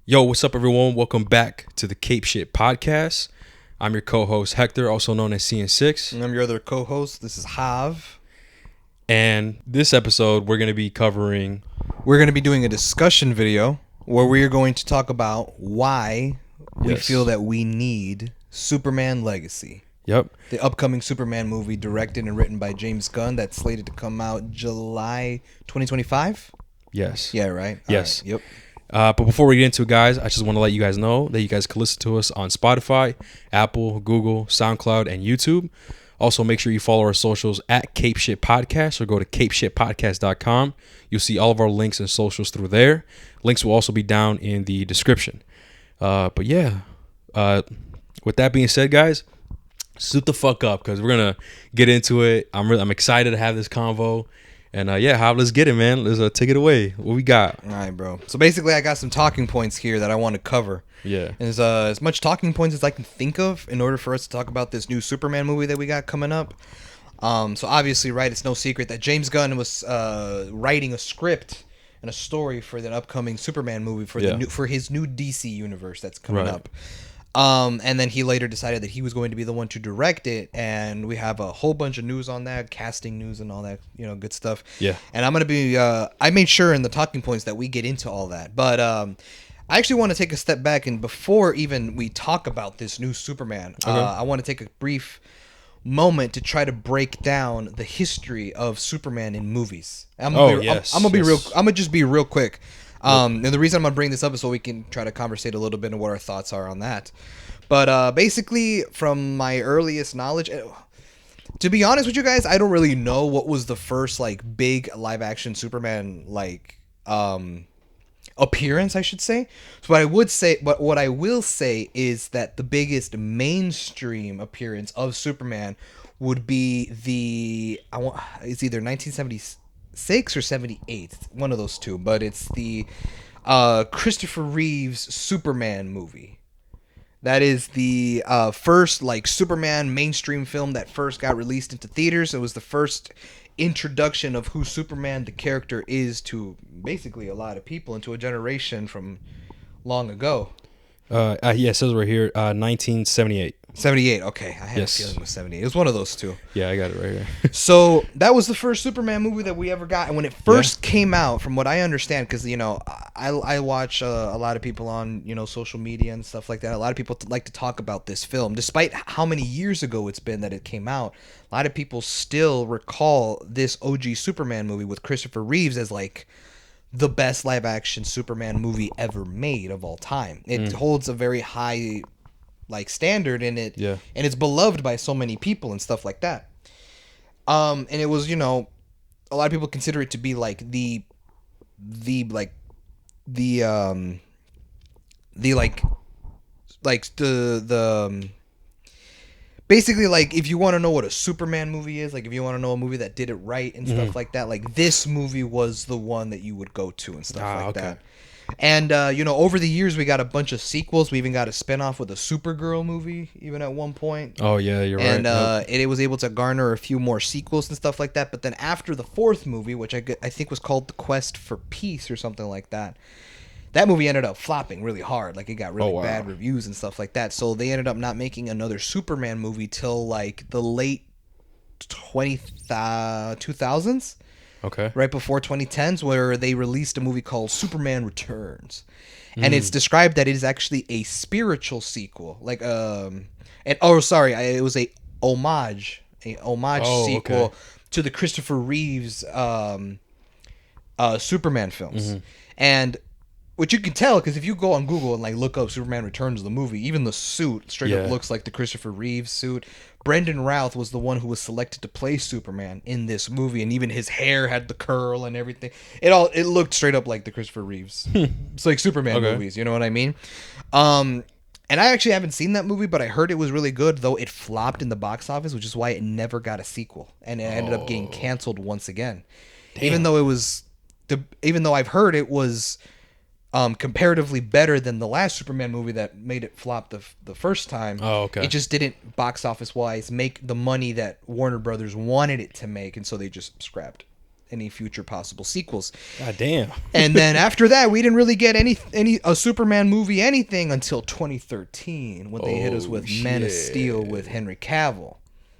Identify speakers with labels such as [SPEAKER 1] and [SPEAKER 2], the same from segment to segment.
[SPEAKER 1] Yo, what's up, everyone? Welcome back to the Cape Shit Podcast. I'm your co-host Hector, also known as CN6.
[SPEAKER 2] And I'm your other co-host. This is Hav.
[SPEAKER 1] And this episode, we're going to be covering...
[SPEAKER 2] We're going to be doing a discussion video where we are going to talk about why we
[SPEAKER 1] Yes.
[SPEAKER 2] feel that we need Superman Legacy.
[SPEAKER 1] Yep.
[SPEAKER 2] The upcoming Superman movie directed and written by James Gunn that's slated to come out July 2025?
[SPEAKER 1] Yes.
[SPEAKER 2] Yeah, right?
[SPEAKER 1] Yes.
[SPEAKER 2] All right, Yep.
[SPEAKER 1] But before we get into it, guys, I just want to let you guys know that you guys can listen to us on Spotify, Apple, Google, SoundCloud, and YouTube. Also, make sure you follow our socials at Cape Shit Podcast or go to capeshitpodcast.com. You'll see all of our links and socials through there. Links will also be down in the description. But yeah, with that being said, guys, suit the fuck up because we're gonna get into it. I'm excited to have this convo, and let's get it, man. Let's take it away. What we got?
[SPEAKER 2] All right, bro. So basically, I got some talking points here that I want to cover.
[SPEAKER 1] Yeah.
[SPEAKER 2] And there's as much talking points as I can think of in order for us to talk about this new Superman movie that we got coming up. So obviously, right, it's no secret that James Gunn was writing a script and a story for the upcoming Superman movie for his new DC universe that's coming up. And then he later decided that he was going to be the one to direct it, and we have a whole bunch of news on that, casting news and all that, good stuff.
[SPEAKER 1] Yeah.
[SPEAKER 2] And I'm gonna be I made sure in the talking points that we get into all that, but I actually want to take a step back, and before even we talk about this new Superman, I want to take a brief moment to try to break down the history of Superman in movies. I'm gonna just be real quick. And the reason I'm gonna bring this up is so we can try to conversate a little bit on what our thoughts are on that. But basically, from my earliest knowledge, to be honest with you guys, I don't really know what was the first big live action Superman appearance, I should say. So what I will say is that the biggest mainstream appearance of Superman would be it's either 1976 or 78, one of those two, but it's the Christopher Reeves Superman movie. That is the first Superman mainstream film that first got released into theaters. It was the first introduction of who Superman the character is to basically a lot of people, into a generation from long ago.
[SPEAKER 1] It says right here, 1978.
[SPEAKER 2] 78, okay. I had a feeling it was 78. It was one of those two.
[SPEAKER 1] Yeah, I got it right here.
[SPEAKER 2] So that was the first Superman movie that we ever got, and when it first came out, from what I understand, because I watch a lot of people on social media and stuff like that. A lot of people like to talk about this film, despite how many years ago it's been that it came out. A lot of people still recall this OG Superman movie with Christopher Reeves as the best live action Superman movie ever made of all time. It holds a very high standard in it, and it's beloved by so many people and stuff like that. And it was, a lot of people consider it to be basically, if you want to know what a Superman movie is, if you want to know a movie that did it right and stuff like that, this movie was the one that you would go to and stuff that. And, over the years, we got a bunch of sequels. We even got a spinoff with a Supergirl movie, even at one point.
[SPEAKER 1] Oh, yeah, you're right.
[SPEAKER 2] And it was able to garner a few more sequels and stuff like that. But then after the fourth movie, which I think was called The Quest for Peace or something like that, that movie ended up flopping really hard. It got really bad reviews and stuff like that. So they ended up not making another Superman movie till the late 2000s.
[SPEAKER 1] Okay.
[SPEAKER 2] Right before 2010s, where they released a movie called Superman Returns. And it's described that it is actually a spiritual sequel. It was a homage sequel to the Christopher Reeves Superman films. And which you can tell, because if you go on Google and look up Superman Returns, the movie, even the suit straight up looks like the Christopher Reeves suit. Brendan Routh was the one who was selected to play Superman in this movie, and even his hair had the curl and everything. It looked straight up like the Christopher Reeves. It's like Superman movies, you know what I mean? And I actually haven't seen that movie, but I heard it was really good, though it flopped in the box office, which is why it never got a sequel, and it ended up getting canceled once again. Damn. Even though I've heard it was comparatively better than the last Superman movie that made it flop the first time.
[SPEAKER 1] Oh, okay.
[SPEAKER 2] It just didn't, box office wise, make the money that Warner Brothers wanted it to make, and so they just scrapped. any future possible sequels.
[SPEAKER 1] God damn.
[SPEAKER 2] And then after that, we didn't really get any a Superman movie anything until 2013 when they hit us with Man of Steel with Henry Cavill.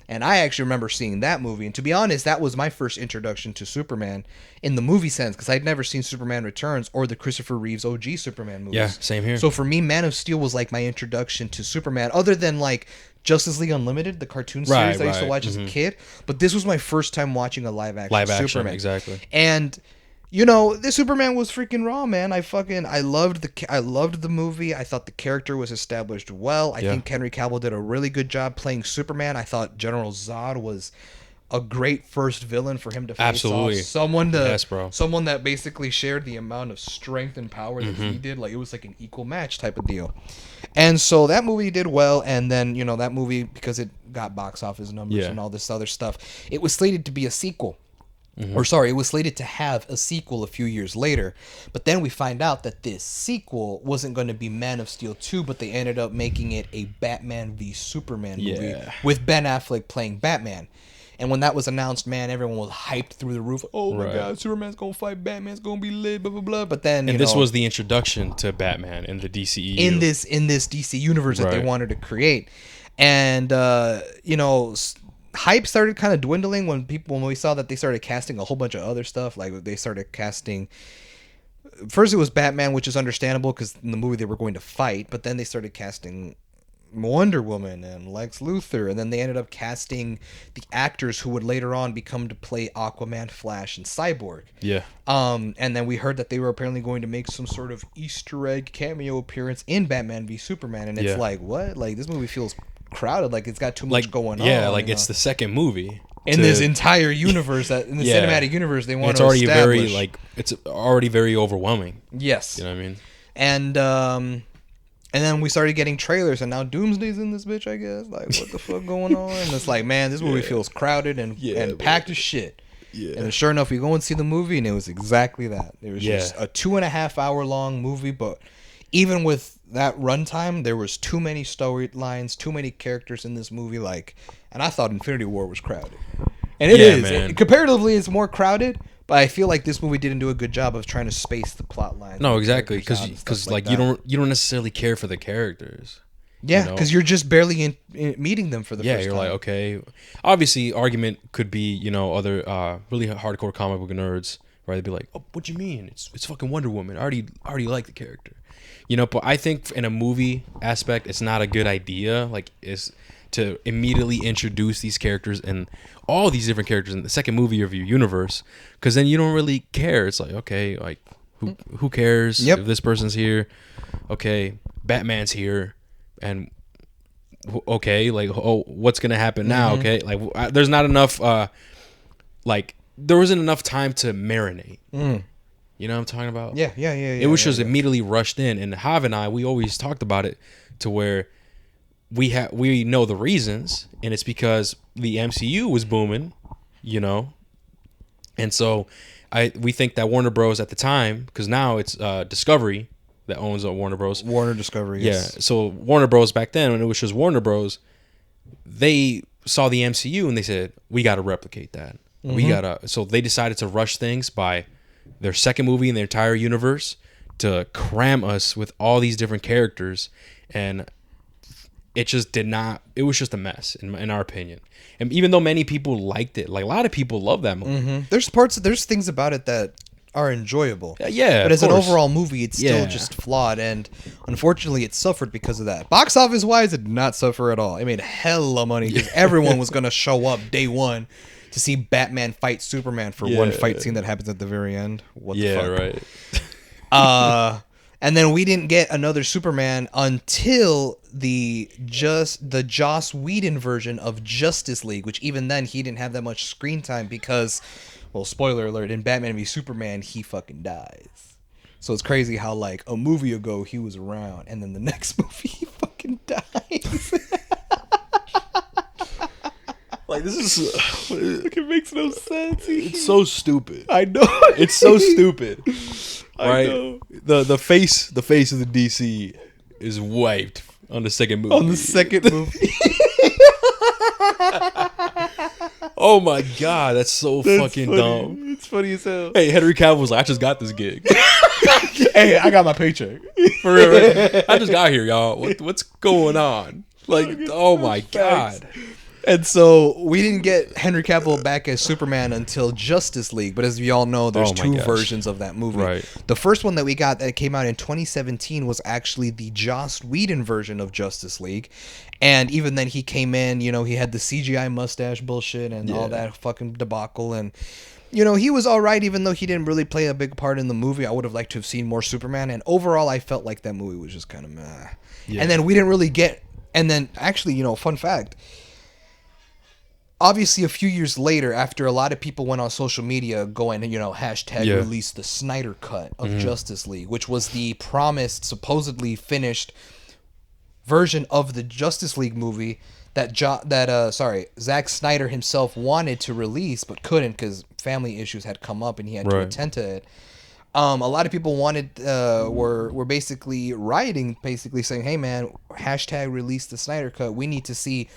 [SPEAKER 2] And I actually remember seeing that movie. And to be honest, that was my first introduction to Superman in the movie sense, because I'd never seen Superman Returns or the Christopher Reeves OG Superman movies.
[SPEAKER 1] Yeah, same here.
[SPEAKER 2] So for me, Man of Steel was like my introduction to Superman, other than like Justice League Unlimited, the cartoon series I used to watch as a kid. But this was my first time watching a live action Superman.
[SPEAKER 1] Exactly.
[SPEAKER 2] And you know, this Superman was freaking raw, man. I loved the movie. I thought the character was established well. I think Henry Cavill did a really good job playing Superman. I thought General Zod was a great first villain for him to face off. Someone that basically shared the amount of strength and power that he did. Like, it was like an equal match type of deal. And so that movie did well, and then, you know, that movie, because it got box office numbers and all this other stuff, it was slated to be a sequel. It was slated to have a sequel a few years later. But then we find out that this sequel wasn't going to be Man of Steel 2, but they ended up making it a Batman v Superman movie with Ben Affleck playing Batman. And when that was announced, man, everyone was hyped through the roof. Oh my God, Superman's going to fight Batman's going to be lit, blah, blah, blah. But then,
[SPEAKER 1] this was the introduction to Batman in the DCEU.
[SPEAKER 2] In this DC universe that they wanted to create. And, you know, hype started kind of dwindling when we saw that they started casting a whole bunch of other stuff. Like, they started casting, first it was Batman, which is understandable because in the movie they were going to fight, but then they started casting Wonder Woman and Lex Luthor, and then they ended up casting the actors who would later on become to play Aquaman, Flash, and Cyborg. And then we heard that they were apparently going to make some sort of Easter egg cameo appearance in Batman v Superman, and it's like, what? Like, this movie feels crowded, like it's got too much going on.
[SPEAKER 1] Like it's the second movie
[SPEAKER 2] in this entire universe, that in the cinematic universe they want to establish.
[SPEAKER 1] It's already very overwhelming.
[SPEAKER 2] Yes.
[SPEAKER 1] You know what I mean?
[SPEAKER 2] And then we started getting trailers, and now Doomsday's in this bitch, I guess. Like, what the fuck going on? And it's like, man, this movie feels crowded and packed as shit. And sure enough, we go and see the movie, and it was exactly that. It was just a 2.5 hour long movie, but even with that runtime, there was too many storylines, too many characters in this movie. Like, and I thought Infinity War was crowded, and it is. Comparatively, it's more crowded. But I feel like this movie didn't do a good job of trying to space the plot lines.
[SPEAKER 1] No, exactly, because like you don't necessarily care for the characters.
[SPEAKER 2] Yeah, because you're just barely in meeting them for the first time. Yeah,
[SPEAKER 1] you're like, okay. Obviously, argument could be, you know, other really hardcore comic book nerds, right? They'd be like, oh, what do you mean? It's fucking Wonder Woman. I already like the character. You know, but I think in a movie aspect, it's not a good idea. Like, is to immediately introduce these characters and all these different characters in the second movie of your universe, because then you don't really care. It's like, okay, like who cares if this person's here? Okay, Batman's here, and okay, like, oh, what's gonna happen now? Okay, like there's not enough. Like, there wasn't enough time to marinate. You know what I'm talking about?
[SPEAKER 2] Yeah.
[SPEAKER 1] It was just immediately rushed in, and Hav and I, we always talked about it to where we know the reasons, and it's because the MCU was booming, you know, and so we think that Warner Bros. At the time, because now it's Discovery that owns Warner Bros.
[SPEAKER 2] Warner Discovery. Yes.
[SPEAKER 1] Yeah. So Warner Bros. Back then, when it was just Warner Bros., they saw the MCU and they said, we got to replicate that. So they decided to rush things by their second movie in their entire universe to cram us with all these different characters, and it just did not. It was just a mess, in our opinion. And even though many people liked it, like a lot of people love that movie.
[SPEAKER 2] There's things about it that are enjoyable.
[SPEAKER 1] Yeah,
[SPEAKER 2] but as an overall movie, it's still just flawed, and unfortunately, it suffered because of that. Box office wise, it did not suffer at all. It made hella money because everyone was gonna show up day one to see Batman fight Superman for one fight scene that happens at the very end. What the fuck?
[SPEAKER 1] Right.
[SPEAKER 2] And then we didn't get another Superman until the Joss Whedon version of Justice League, which even then he didn't have that much screen time because, well, spoiler alert, in Batman v Superman, he fucking dies. So it's crazy how, like, a movie ago he was around, and then the next movie he fucking dies.
[SPEAKER 1] Like, this is...
[SPEAKER 2] Like, it makes no sense.
[SPEAKER 1] It's so stupid.
[SPEAKER 2] I know.
[SPEAKER 1] It's so stupid. Right?
[SPEAKER 2] I know.
[SPEAKER 1] The face of the DC is wiped on the second movie.
[SPEAKER 2] On the second movie.
[SPEAKER 1] Oh my God, that's fucking
[SPEAKER 2] funny.
[SPEAKER 1] dumb.
[SPEAKER 2] It's funny as hell.
[SPEAKER 1] Hey, Henry Cavill was like, I just got this gig.
[SPEAKER 2] Hey, I got my paycheck.
[SPEAKER 1] For real, right? I just got here, y'all. What's going on? Like, oh my God.
[SPEAKER 2] And so we didn't get Henry Cavill back as Superman until Justice League. But as we all know, there's two versions of that movie.
[SPEAKER 1] Right.
[SPEAKER 2] The first one that we got that came out in 2017 was actually the Joss Whedon version of Justice League. And even then he came in, you know, he had the CGI mustache bullshit and all that fucking debacle. And, you know, he was all right, even though he didn't really play a big part in the movie. I would have liked to have seen more Superman. And overall, I felt like that movie was just kind of meh. Yeah. And then we didn't really get... And then, actually, you know, fun fact... Obviously, a few years later, after a lot of people went on social media going, you know, hashtag release the Snyder Cut of Justice League, which was the promised, supposedly finished version of the Justice League movie that Zack Snyder himself wanted to release but couldn't because family issues had come up and he had to attend to it. A lot of people were basically rioting, basically saying, "Hey man, hashtag release the Snyder Cut. We need to see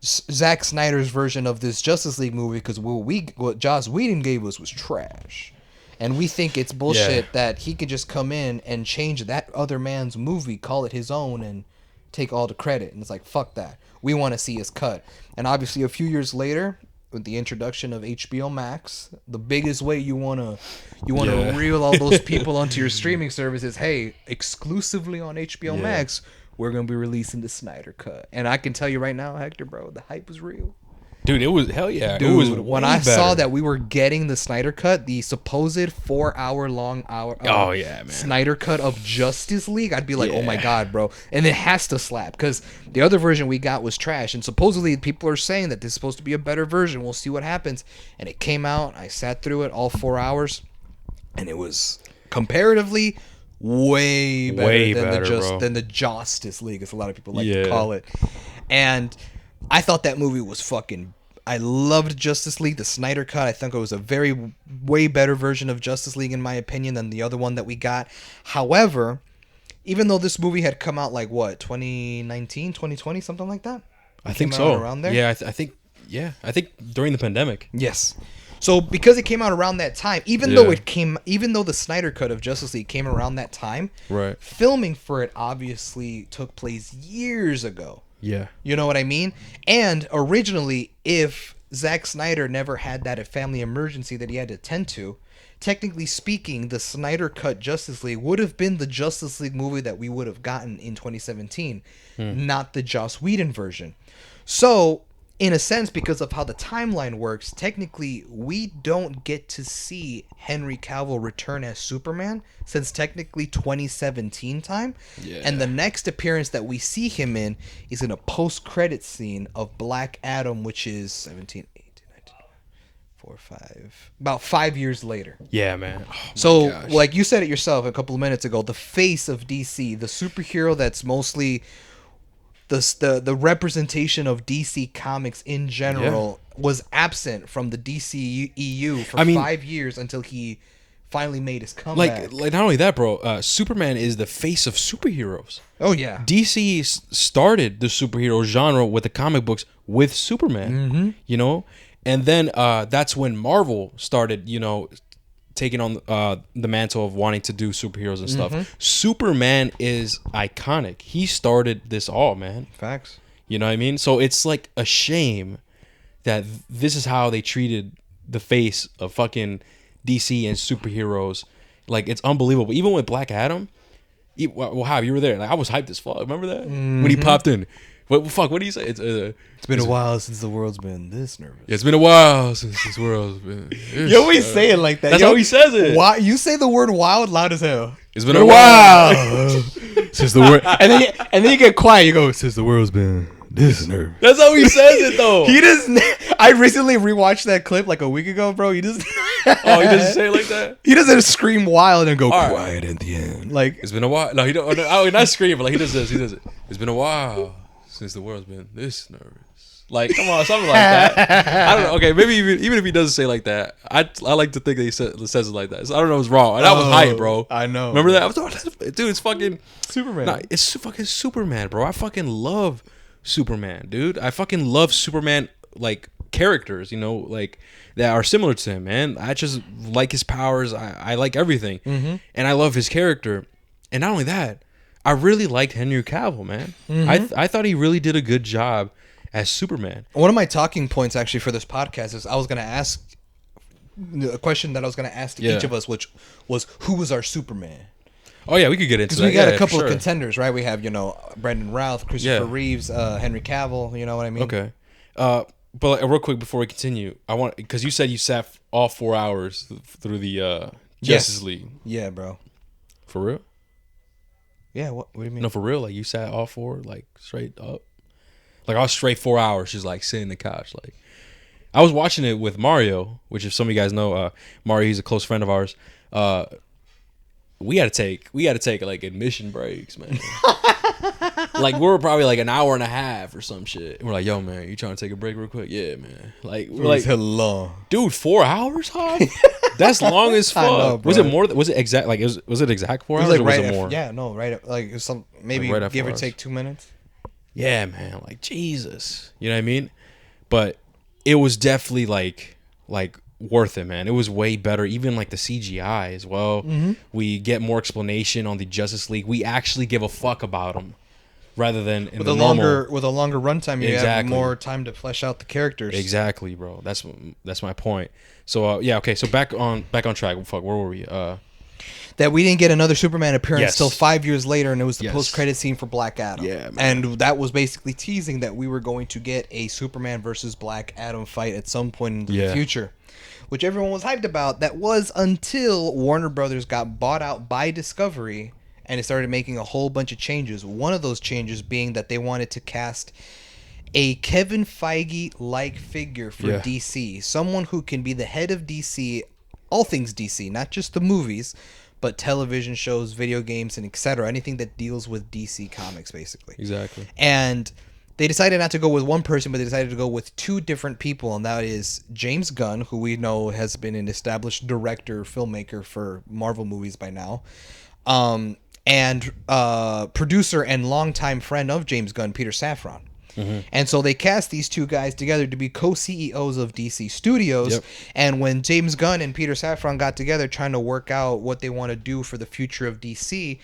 [SPEAKER 2] Zack Snyder's version of this Justice League movie because what Joss Whedon gave us was trash, and we think it's bullshit that he could just come in and change that other man's movie, call it his own, and take all the credit." And it's like, fuck that. We want to see his cut. And obviously, a few years later, with the introduction of HBO Max, the biggest way you wanna reel all those people onto your streaming service is, hey, exclusively on HBO Max. We're going to be releasing the Snyder Cut. And I can tell you right now, Hector, bro, the hype was real.
[SPEAKER 1] Dude, it was, hell yeah.
[SPEAKER 2] Dude,
[SPEAKER 1] it was
[SPEAKER 2] when I saw that we were getting the Snyder Cut, the supposed 4-hour-long Snyder Cut of Justice League, I'd be like, oh my God, bro. And it has to slap because the other version we got was trash. And supposedly people are saying that this is supposed to be a better version. We'll see what happens. And it came out. I sat through it all 4 hours. And it was comparatively... way better than the Justice League, as a lot of people like to call it. And I thought that movie was fucking... I loved Justice League, the Snyder Cut. I think it was a way better version of Justice League, in my opinion, than the other one that we got. However, even though this movie had come out like, what, 2019, 2020, something like that?
[SPEAKER 1] I think so. Around there? Yeah, I think during the pandemic.
[SPEAKER 2] Yes. So because it came out around that time, even though the Snyder Cut of Justice League came around that time, filming for it obviously took place years ago.
[SPEAKER 1] Yeah.
[SPEAKER 2] You know what I mean? And originally, if Zack Snyder never had that family emergency that he had to attend to, technically speaking, the Snyder Cut Justice League would have been the Justice League movie that we would have gotten in 2017, not the Joss Whedon version. So... in a sense, because of how the timeline works, technically, we don't get to see Henry Cavill return as Superman since technically 2017 time. Yeah. And the next appearance that we see him in is in a post-credit scene of Black Adam, which is 17, 18, 19, 4, 5... about 5 years later.
[SPEAKER 1] Yeah, man.
[SPEAKER 2] Like you said it yourself a couple of minutes ago, the face of DC, the superhero that's mostly... The representation of DC Comics in general was absent from the DC EU for 5 years until he finally made his comeback.
[SPEAKER 1] Like not only that, bro. Superman is the face of superheroes.
[SPEAKER 2] Oh yeah.
[SPEAKER 1] DC started the superhero genre with the comic books with Superman. You know, and then that's when Marvel started. You know, taking on the mantle of wanting to do superheroes and stuff. Superman is iconic. He started this all, man.
[SPEAKER 2] Facts.
[SPEAKER 1] You know what I mean? So it's like a shame that this is how they treated the face of fucking DC and superheroes. Like, it's unbelievable. Even with Black Adam, well, Jav, you were there. Like, I was hyped as fuck. Remember that? When he popped in. What do you say? It's
[SPEAKER 2] been a while since the world's been this nervous.
[SPEAKER 1] Yeah, it's been a while since this world's been this.
[SPEAKER 2] You always say it like that.
[SPEAKER 1] That's how he says it.
[SPEAKER 2] Why, you say the word wild loud as hell.
[SPEAKER 1] It's been a while
[SPEAKER 2] since the word, and then you get quiet. You go, since the world's been this nervous.
[SPEAKER 1] That's how he says it though.
[SPEAKER 2] He doesn't. I recently rewatched that clip like a week ago, bro. He doesn't.
[SPEAKER 1] Oh, he doesn't say it like that.
[SPEAKER 2] He doesn't scream wild and go quiet at the end. Like,
[SPEAKER 1] it's been a while. No, he don't. Oh, not scream, but like he does this. He does it. It's been a while since the world's been this nervous. Like, come on, something like that. I don't know. Okay, maybe even if he doesn't say like that, I like to think that he says it like that. So I don't know what's wrong. And that was hype, bro.
[SPEAKER 2] I know.
[SPEAKER 1] Remember that? I was like, dude, it's fucking
[SPEAKER 2] Superman.
[SPEAKER 1] Nah, it's fucking Superman, bro. I fucking love Superman, dude. I fucking love Superman, like, characters, you know, like that are similar to him, man. I just like his powers. I like everything, and I love his character. And not only that, I really liked Henry Cavill, man. I thought he really did a good job as Superman.
[SPEAKER 2] One of my talking points actually for this podcast is I was going to ask a question that I was going to ask to each of us, which was, who was our Superman?
[SPEAKER 1] Oh yeah, we could get into that.
[SPEAKER 2] Because we got a couple of contenders, right? We have, you know, Brandon Routh, Christopher Reeves, Henry Cavill. You know what I mean?
[SPEAKER 1] Okay. But real quick before we continue, I want, because you said you sat all 4 hours through the Justice League.
[SPEAKER 2] Yeah, bro.
[SPEAKER 1] For real?
[SPEAKER 2] Yeah. What do you mean?
[SPEAKER 1] No, for real. Like you sat all 4, like straight up. Like I was straight 4 hours, just like sitting in the couch. Like I was watching it with Mario, which if some of you guys know, Mario, he's a close friend of ours. We had to take like admission breaks, man. Like we were probably like an hour and a half or some shit. And we're like, yo, man, you trying to take a break real quick? Yeah, man. Like we're like,
[SPEAKER 2] hella long,
[SPEAKER 1] dude. 4 hours, huh? That's long as fuck. Know, was it more? Was it exact? Like was it exact 4 hours?
[SPEAKER 2] Like
[SPEAKER 1] or was it more?
[SPEAKER 2] Like it was some maybe
[SPEAKER 1] like
[SPEAKER 2] give or take 2 minutes.
[SPEAKER 1] Yeah, man. Like Jesus, you know what I mean? But it was definitely like worth it, man. It was way better. Even like the CGI as well. We get more explanation on the Justice League. We actually give a fuck about them, rather than in the normal.
[SPEAKER 2] With a longer runtime, you have more time to flesh out the characters.
[SPEAKER 1] Exactly, bro. That's my point. So yeah, okay. So back on track. Fuck, where were we?
[SPEAKER 2] That we didn't get another Superman appearance till 5 years later, and it was the post-credit scene for Black Adam.
[SPEAKER 1] Yeah, man.
[SPEAKER 2] And that was basically teasing that we were going to get a Superman versus Black Adam fight at some point in the future, which everyone was hyped about. That was until Warner Brothers got bought out by Discovery, and it started making a whole bunch of changes. One of those changes being that they wanted to cast a Kevin Feige-like figure for DC, someone who can be the head of DC, all things DC, not just the movies, but television shows, video games, and etc. Anything that deals with DC Comics, basically.
[SPEAKER 1] Exactly.
[SPEAKER 2] And they decided not to go with one person, but they decided to go with 2 different people, and that is James Gunn, who we know has been an established director, filmmaker for Marvel movies by now, and producer and longtime friend of James Gunn, Peter Safran. And so they cast these 2 guys together to be co-CEOs of DC Studios. And when James Gunn and Peter Safran got together trying to work out what they want to do for the future of DC,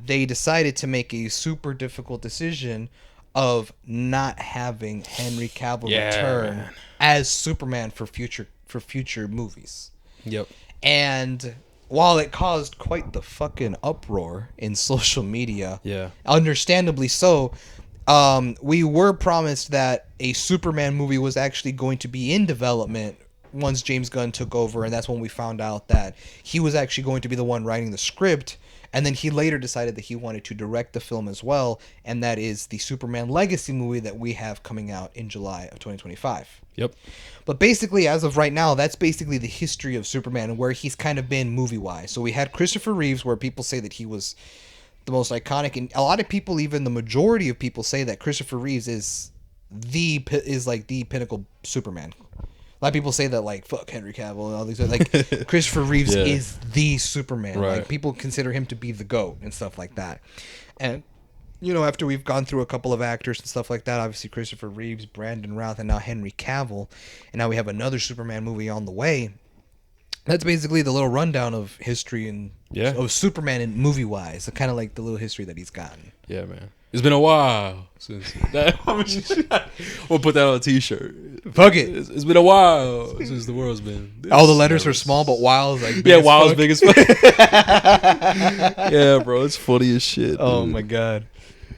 [SPEAKER 2] they decided to make a super difficult decision of not having Henry Cavill return as Superman for future movies. And while it caused quite the fucking uproar in social media, understandably so, we were promised that a Superman movie was actually going to be in development once James Gunn took over, and that's when we found out that he was actually going to be the one writing the script, and then he later decided that he wanted to direct the film as well, and that is the Superman Legacy movie that we have coming out in July of 2025. But basically, as of right now, that's basically the history of Superman and where he's kind of been movie-wise. So we had Christopher Reeves, where people say that he was the most iconic, and a lot of people, even the majority of people, say that Christopher Reeves is like the pinnacle Superman. A lot of people say that, like, fuck Henry Cavill and all these, like, Christopher Reeves is the Superman. Like, people consider him to be the GOAT and stuff like that. And you know, after we've gone through a couple of actors and stuff like that, obviously Christopher Reeves, Brandon Routh, and now Henry Cavill, and now we have another Superman movie on the way. That's basically the little rundown of history and of Superman in movie-wise, kind of like the little history that he's gotten.
[SPEAKER 1] Yeah, man. It's been a while since that. We'll put that on a T-shirt.
[SPEAKER 2] Fuck it.
[SPEAKER 1] It's been a while since the world's been.
[SPEAKER 2] All the letters are small, but wow is like big as
[SPEAKER 1] wow
[SPEAKER 2] fuck.
[SPEAKER 1] is big as fuck. Yeah, bro, it's funny as shit.
[SPEAKER 2] Oh
[SPEAKER 1] dude.
[SPEAKER 2] my god.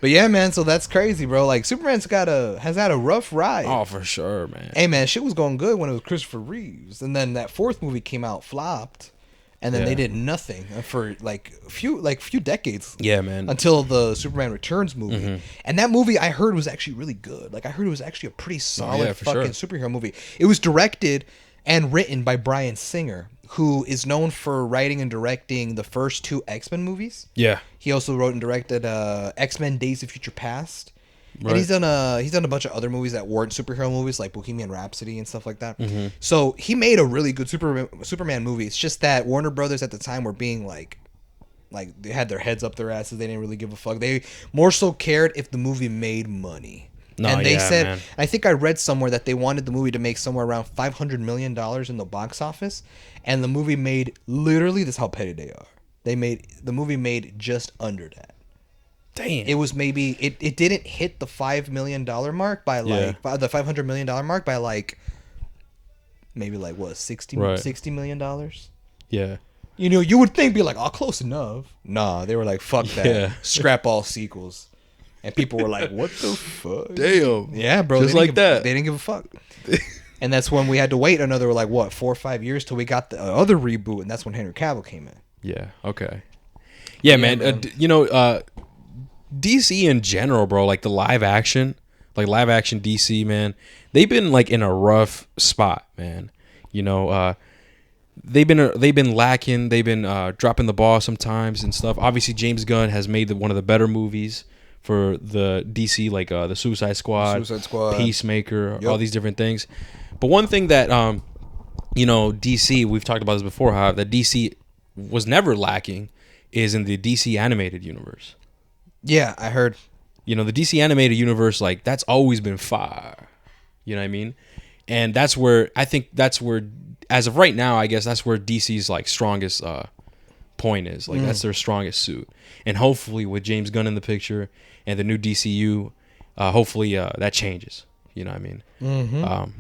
[SPEAKER 2] But yeah, man, so that's crazy, bro. Like, Superman's has had a rough ride.
[SPEAKER 1] Oh, for sure, man.
[SPEAKER 2] Hey, man, shit was going good when it was Christopher Reeves, and then that 4th movie came out, flopped, and then they did nothing for like a few decades.
[SPEAKER 1] Yeah, man.
[SPEAKER 2] Until the Superman Returns movie, and that movie I heard was actually really good. Like, I heard it was actually a pretty solid fucking superhero movie. It was directed and written by Bryan Singer, who is known for writing and directing the first 2 X-Men movies. Yeah. He also wrote and directed X-Men Days of Future Past. Right. And he's done a bunch of other movies that weren't superhero movies, like Bohemian Rhapsody and stuff like that. So he made a really good Superman movie. It's just that Warner Brothers at the time were being like they had their heads up their asses. They didn't really give a fuck. They more so cared if the movie made money.
[SPEAKER 1] No,
[SPEAKER 2] and they
[SPEAKER 1] yeah,
[SPEAKER 2] said,
[SPEAKER 1] man.
[SPEAKER 2] I think I read somewhere that they wanted the movie to make somewhere around $500 million in the box office, and the movie made literally, this is how petty they are. The movie made just under that.
[SPEAKER 1] Damn.
[SPEAKER 2] It was maybe it didn't hit the $5 million mark by like by the $500 million mark by like maybe like what 60 million.
[SPEAKER 1] Yeah.
[SPEAKER 2] You know, you would think be like, oh, close enough. Nah, they were like, fuck that.
[SPEAKER 1] Yeah.
[SPEAKER 2] Scrap all sequels. And people were like, what the fuck?
[SPEAKER 1] Damn.
[SPEAKER 2] Yeah, bro.
[SPEAKER 1] Just like that.
[SPEAKER 2] They didn't give a fuck. And that's when we had to wait another, like, what, 4 or 5 years till we got the other reboot. And that's when Henry Cavill came in.
[SPEAKER 1] Yeah. Okay. Yeah, man. DC in general, bro, like the live action DC, man, they've been like in a rough spot, man. You know, they've been lacking. They've been dropping the ball sometimes and stuff. Obviously, James Gunn has made one of the better movies for the DC, like the Suicide Squad, Peacemaker, all these different things. But one thing that DC, we've talked about this before, how that DC was never lacking is in the DC animated universe.
[SPEAKER 2] Yeah, I heard.
[SPEAKER 1] You know, the DC animated universe, like, that's always been fire. You know what I mean? And that's where, as of right now, I guess that's where DC's, like, strongest point is. Like, that's their strongest suit. And hopefully with James Gunn in the picture and the new DCU, hopefully that changes. You know what I mean? Mm-hmm.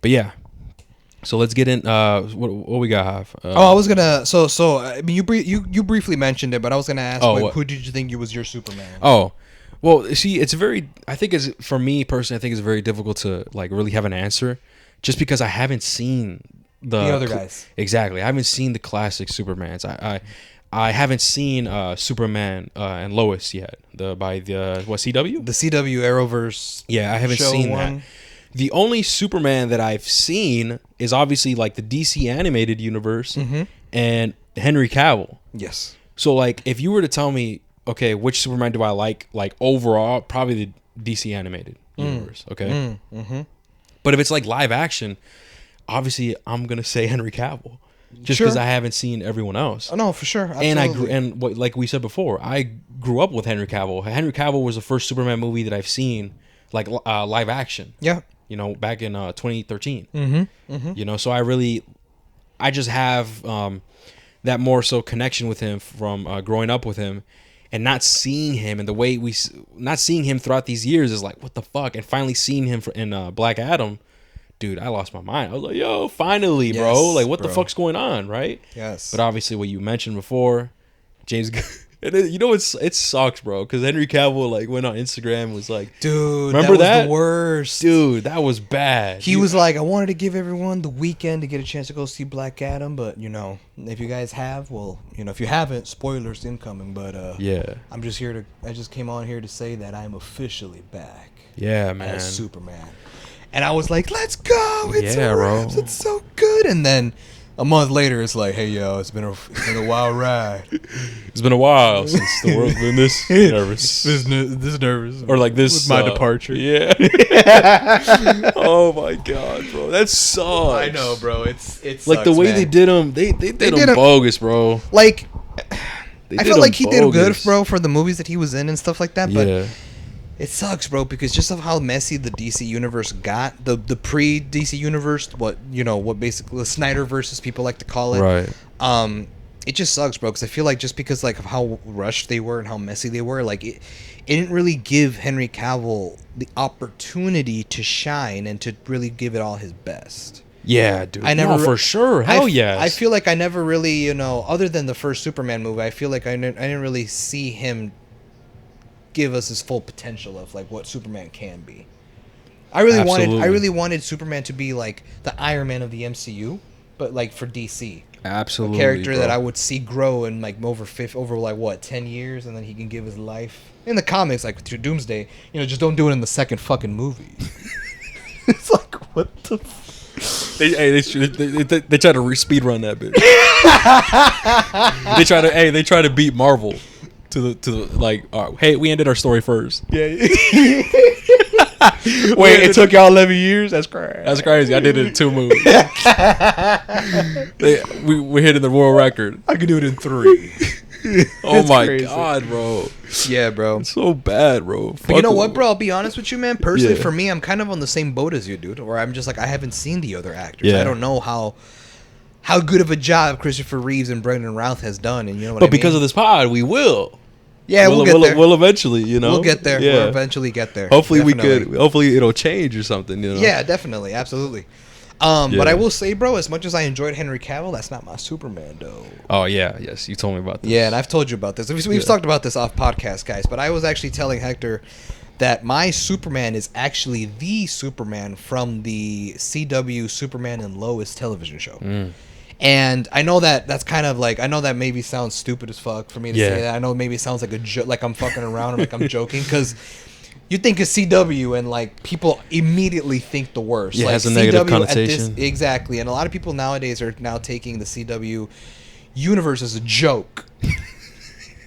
[SPEAKER 1] But yeah. So let's get in. What we got, Hav?
[SPEAKER 2] I was gonna. So I mean, you briefly mentioned it, but I was gonna ask, who did you think was your Superman?
[SPEAKER 1] Oh, well, see, it's very. I think for me personally, I think it's very difficult to like really have an answer, just because I haven't seen the
[SPEAKER 2] other guys.
[SPEAKER 1] Exactly, I haven't seen the classic Supermans. I haven't seen Superman and Lois yet. By the CW?
[SPEAKER 2] The CW Arrowverse.
[SPEAKER 1] Yeah, I haven't seen that. The only Superman that I've seen is obviously like the DC animated universe and Henry Cavill.
[SPEAKER 2] Yes.
[SPEAKER 1] So like, if you were to tell me, okay, which Superman do I like overall, probably the DC animated universe. Okay. But if it's like live action, obviously I'm gonna say Henry Cavill, just because I haven't seen everyone else.
[SPEAKER 2] Oh no, for sure. Absolutely.
[SPEAKER 1] And like we said before, I grew up with Henry Cavill. Henry Cavill was the first Superman movie that I've seen like live action.
[SPEAKER 2] Yeah.
[SPEAKER 1] You know, back in 2013. You know, so I just have that more so connection with him from growing up with him, and not seeing him and the way not seeing him throughout these years is like, what the fuck? And finally seeing him in Black Adam, dude, I lost my mind. I was like, yo, finally, bro. Like, what the fuck's going on, right?
[SPEAKER 2] Yes.
[SPEAKER 1] But obviously, what you mentioned before, James Gunn. You know, it sucks, bro, because Henry Cavill like went on Instagram and was like,
[SPEAKER 2] dude,
[SPEAKER 1] remember
[SPEAKER 2] that was the worst.
[SPEAKER 1] Dude, that was bad.
[SPEAKER 2] He was like, I wanted to give everyone the weekend to get a chance to go see Black Adam, but you know, if you guys have, well, you know, if you haven't, spoilers incoming. But
[SPEAKER 1] yeah,
[SPEAKER 2] I just came on here to say that I'm officially back.
[SPEAKER 1] Yeah, man.
[SPEAKER 2] As Superman, and I was like, let's go. It's
[SPEAKER 1] bro.
[SPEAKER 2] It's so good. And then a month later, it's like, hey, yo, it's been a wild ride.
[SPEAKER 1] It's been a while since the world's been this nervous.
[SPEAKER 2] this nervous.
[SPEAKER 1] Or like this.
[SPEAKER 2] With my departure.
[SPEAKER 1] Yeah. Oh, my God, bro. That sucks.
[SPEAKER 2] I know, bro. It's
[SPEAKER 1] like
[SPEAKER 2] sucks,
[SPEAKER 1] the way
[SPEAKER 2] man.
[SPEAKER 1] they did him. They did him bogus, bro.
[SPEAKER 2] Like, I felt like he did good,
[SPEAKER 1] bogus.
[SPEAKER 2] bro, for the movies that he was in and stuff like that. But
[SPEAKER 1] yeah.
[SPEAKER 2] It sucks, bro, because just of how messy the DC universe got, the pre-DC universe, what basically the Snyderverse, as people like to call it,
[SPEAKER 1] right?
[SPEAKER 2] It just sucks, bro, because I feel like just because like of how rushed they were and how messy they were, like it didn't really give Henry Cavill the opportunity to shine and to really give it all his best.
[SPEAKER 1] Yeah, dude. For sure. Hell yes.
[SPEAKER 2] I feel like I never really, other than the first Superman movie, I feel like I didn't really see him give us his full potential of like what Superman can be. I really wanted Superman to be like the Iron Man of the MCU, but like for DC.
[SPEAKER 1] Absolutely.
[SPEAKER 2] A character that I would see grow in like over 10 years, and then he can give his life. In the comics, like through Doomsday, just don't do it in the second fucking movie. It's like, what the
[SPEAKER 1] they try to speed run that bitch. They try to beat Marvel. To the like, hey, we ended our story first.
[SPEAKER 2] Yeah. Wait, it took y'all 11 years? That's crazy.
[SPEAKER 1] That's crazy. I did it in 2 movies. We're hitting the world record.
[SPEAKER 2] I could do it in 3.
[SPEAKER 1] Oh my
[SPEAKER 2] crazy.
[SPEAKER 1] god, bro.
[SPEAKER 2] Yeah, bro.
[SPEAKER 1] It's so bad, bro.
[SPEAKER 2] But you know
[SPEAKER 1] Fuck
[SPEAKER 2] what,
[SPEAKER 1] them.
[SPEAKER 2] bro? I'll be honest with you, man. Personally,
[SPEAKER 1] Yeah.
[SPEAKER 2] for me, I'm kind of on the same boat as you, dude. Where I'm just like, I haven't seen the other actors.
[SPEAKER 1] Yeah.
[SPEAKER 2] I don't know how good of a job Christopher Reeves and Brendan Routh has done, and you know what I
[SPEAKER 1] But
[SPEAKER 2] mean?
[SPEAKER 1] because of this pod, we will.
[SPEAKER 2] yeah, we'll get there.
[SPEAKER 1] We'll eventually, you know.
[SPEAKER 2] We'll get there.
[SPEAKER 1] Yeah.
[SPEAKER 2] We'll eventually get there.
[SPEAKER 1] Hopefully
[SPEAKER 2] Definitely.
[SPEAKER 1] hopefully it'll change or something, you know.
[SPEAKER 2] Yeah, definitely, absolutely. But
[SPEAKER 1] Yeah.
[SPEAKER 2] I will say, bro, as much as I enjoyed Henry Cavill, that's not my Superman, though.
[SPEAKER 1] Oh yeah, yes. You told me about this.
[SPEAKER 2] Yeah, and I've told you about this. We've
[SPEAKER 1] Yeah.
[SPEAKER 2] talked about this off podcast, guys. But I was actually telling Hector that my Superman is actually the Superman from the CW Superman and Lois television show. And I know that that's kind of like, I know that maybe sounds stupid as fuck for me to
[SPEAKER 1] Yeah.
[SPEAKER 2] say that. I know maybe it sounds like like I'm fucking around or like I'm joking, because you think of CW and like people immediately think the worst.
[SPEAKER 1] Yeah, it
[SPEAKER 2] like
[SPEAKER 1] has a negative
[SPEAKER 2] at
[SPEAKER 1] connotation.
[SPEAKER 2] exactly, and a lot of people nowadays are now taking the CW universe as a joke.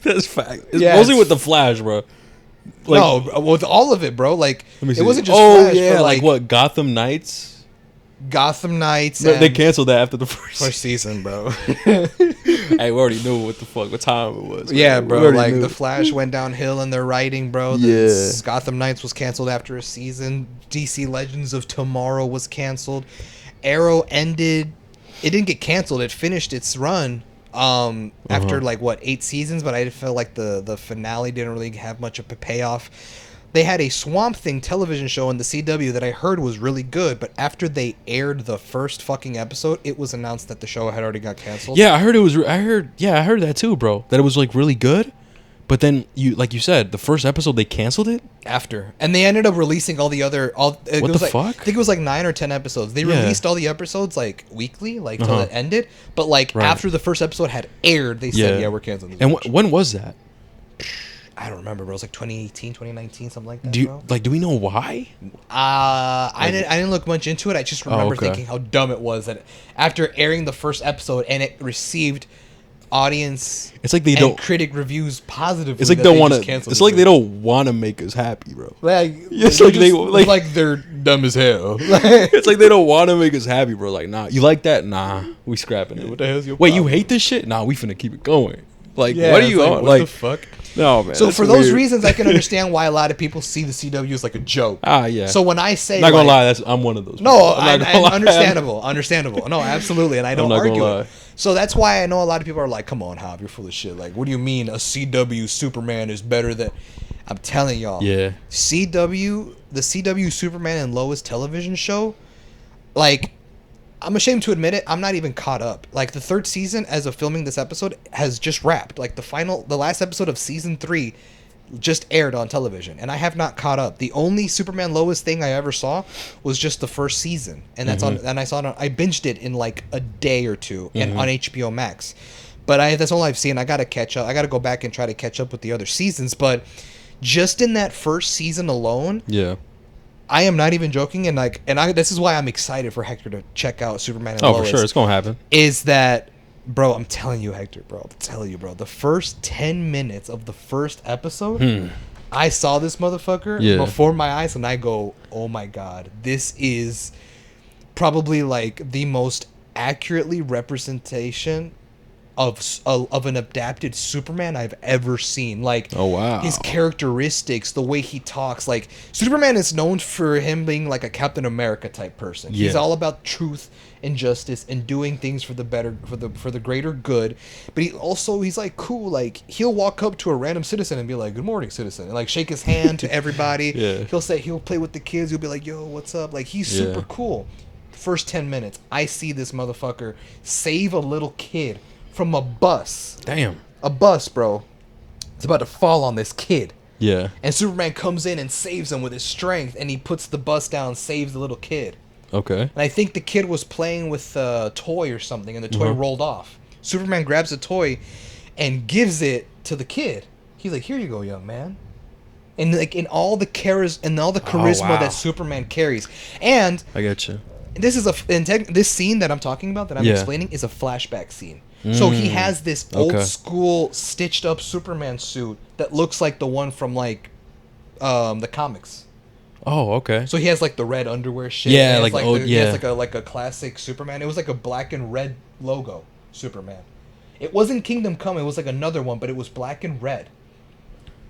[SPEAKER 1] That's fact. It's
[SPEAKER 2] Yeah,
[SPEAKER 1] mostly
[SPEAKER 2] it's-
[SPEAKER 1] with the Flash, bro. Like,
[SPEAKER 2] No, with all of it, bro. Like
[SPEAKER 1] let me
[SPEAKER 2] it
[SPEAKER 1] see.
[SPEAKER 2] wasn't just
[SPEAKER 1] oh
[SPEAKER 2] Flash,
[SPEAKER 1] yeah,
[SPEAKER 2] but,
[SPEAKER 1] like what Gotham Knights?
[SPEAKER 2] Gotham Knights.
[SPEAKER 1] No, they
[SPEAKER 2] and
[SPEAKER 1] canceled that after the first.
[SPEAKER 2] first season, bro.
[SPEAKER 1] Hey, we already knew what time it was.
[SPEAKER 2] Yeah,
[SPEAKER 1] We
[SPEAKER 2] bro.
[SPEAKER 1] already
[SPEAKER 2] Like
[SPEAKER 1] knew.
[SPEAKER 2] the Flash went downhill in their writing, bro.
[SPEAKER 1] Yeah.
[SPEAKER 2] Gotham Knights was canceled after a season. DC Legends of Tomorrow was canceled. Arrow ended. It didn't get canceled. It finished its run. After like what 8 seasons, but I felt like the finale didn't really have much of a payoff. They had a Swamp Thing television show in the CW that I heard was really good, but after they aired the first fucking episode, it was announced that the show had already got canceled.
[SPEAKER 1] Yeah, I heard it was. I heard that too, bro. That it was like really good, but then like you said, the first episode they canceled it.
[SPEAKER 2] After, and they ended up releasing all the other
[SPEAKER 1] What
[SPEAKER 2] was
[SPEAKER 1] the
[SPEAKER 2] like,
[SPEAKER 1] fuck?
[SPEAKER 2] I think it was like 9 or 10 episodes. They
[SPEAKER 1] Yeah.
[SPEAKER 2] released all the episodes like weekly, like till
[SPEAKER 1] Uh-huh.
[SPEAKER 2] it ended. But like
[SPEAKER 1] Right.
[SPEAKER 2] after the first episode had aired, they said, "Yeah, we're canceling." This
[SPEAKER 1] And
[SPEAKER 2] bitch."
[SPEAKER 1] when was that?
[SPEAKER 2] I don't remember, bro. It was like 2018, 2019, something like that.
[SPEAKER 1] Do you
[SPEAKER 2] bro.
[SPEAKER 1] do we know why?
[SPEAKER 2] I didn't look much into it. I just remember
[SPEAKER 1] okay.
[SPEAKER 2] thinking how dumb it was that after airing the first episode and it received audience
[SPEAKER 1] It's like they
[SPEAKER 2] and
[SPEAKER 1] don't.
[SPEAKER 2] critic reviews positively.
[SPEAKER 1] It's like
[SPEAKER 2] that
[SPEAKER 1] they
[SPEAKER 2] just
[SPEAKER 1] want to.
[SPEAKER 2] canceled
[SPEAKER 1] It's
[SPEAKER 2] it,
[SPEAKER 1] like they
[SPEAKER 2] dude.
[SPEAKER 1] don't want to make us happy, bro.
[SPEAKER 2] Like,
[SPEAKER 1] It's
[SPEAKER 2] they're
[SPEAKER 1] like they-
[SPEAKER 2] just-
[SPEAKER 1] like-
[SPEAKER 2] they're dumb as hell.
[SPEAKER 1] It's like they don't want to make us happy, bro. Like, nah, you like that? Nah, we scrapping it.
[SPEAKER 2] What the hell's your
[SPEAKER 1] Wait, you
[SPEAKER 2] problem?
[SPEAKER 1] hate this shit? Nah, we finna keep it going. Like,
[SPEAKER 2] Yeah,
[SPEAKER 1] what are
[SPEAKER 2] it's
[SPEAKER 1] you
[SPEAKER 2] like,
[SPEAKER 1] on?
[SPEAKER 2] what
[SPEAKER 1] Like,
[SPEAKER 2] the fuck?
[SPEAKER 1] no, man.
[SPEAKER 2] So
[SPEAKER 1] that's
[SPEAKER 2] for those
[SPEAKER 1] weird.
[SPEAKER 2] reasons, I can understand why a lot of people see the CW as like a joke.
[SPEAKER 1] Ah, yeah.
[SPEAKER 2] So when I say,
[SPEAKER 1] not gonna
[SPEAKER 2] like-
[SPEAKER 1] lie, I'm one of those.
[SPEAKER 2] No,
[SPEAKER 1] people. I'm not gonna lie.
[SPEAKER 2] understandable. No, absolutely, and I don't
[SPEAKER 1] not gonna
[SPEAKER 2] argue
[SPEAKER 1] lie.
[SPEAKER 2] it. So that's why I know a lot of people are like, "Come on, Hob, you're full of shit." Like, what do you mean a CW Superman is better than? I'm telling y'all,
[SPEAKER 1] Yeah.
[SPEAKER 2] the CW Superman and Lois television show, like, I'm ashamed to admit it, I'm not even caught up. Like the 3rd season, as of filming this episode, has just wrapped. Like the last episode of season 3 just aired on television, and I have not caught up. The only Superman Lois thing I ever saw was just the first season, and that's on. And I saw it. I binged it in like a day or two, and on HBO Max. But that's all I've seen. I gotta catch up. I gotta go back and try to catch up with the other seasons. But just in that first season alone,
[SPEAKER 1] Yeah.
[SPEAKER 2] I am not even joking. And this is why I'm excited for Hector to check out Superman and
[SPEAKER 1] Oh,
[SPEAKER 2] Lois.
[SPEAKER 1] for sure, it's gonna happen.
[SPEAKER 2] Is that, bro? I'm telling you, Hector, bro. I'm telling you, bro. The first 10 minutes of the first episode, I saw this motherfucker
[SPEAKER 1] Yeah.
[SPEAKER 2] before my eyes, and I go, "Oh my god, this is probably like the most accurately representation of an adapted Superman I've ever seen." Like,
[SPEAKER 1] Oh, wow.
[SPEAKER 2] his characteristics, the way he talks. Like, Superman is known for him being like a Captain America type person. He's
[SPEAKER 1] Yeah.
[SPEAKER 2] all about truth and justice and doing things for the better, for the greater good. But he's like cool. Like, he'll walk up to a random citizen and be like, "Good morning, citizen," and like shake his hand to everybody.
[SPEAKER 1] Yeah.
[SPEAKER 2] He'll play with the kids. He'll be like, "Yo, what's up?" Like, he's
[SPEAKER 1] Yeah.
[SPEAKER 2] super cool. First 10 minutes, I see this motherfucker save a little kid from a bus.
[SPEAKER 1] Damn.
[SPEAKER 2] A bus, bro. It's about to fall on this kid.
[SPEAKER 1] Yeah.
[SPEAKER 2] And Superman comes in and saves him with his strength, and he puts the bus down, saves the little kid.
[SPEAKER 1] Okay.
[SPEAKER 2] And I think the kid was playing with a toy or something, and the toy rolled off. Superman grabs the toy and gives it to the kid. He's like, "Here you go, young man." And like in all the charisma
[SPEAKER 1] wow.
[SPEAKER 2] that Superman carries, and
[SPEAKER 1] I get you.
[SPEAKER 2] this is this scene that I'm talking about, that I'm
[SPEAKER 1] Yeah.
[SPEAKER 2] explaining, is a flashback scene. So he has this old
[SPEAKER 1] okay.
[SPEAKER 2] school stitched up Superman suit that looks like the one from like the comics.
[SPEAKER 1] Oh, okay.
[SPEAKER 2] So he has like the red underwear shit.
[SPEAKER 1] Yeah,
[SPEAKER 2] He has,
[SPEAKER 1] like old-
[SPEAKER 2] he has
[SPEAKER 1] yeah.
[SPEAKER 2] like a classic Superman. It was like a black and red logo Superman. It wasn't Kingdom Come. It was like another one, but it was black and red.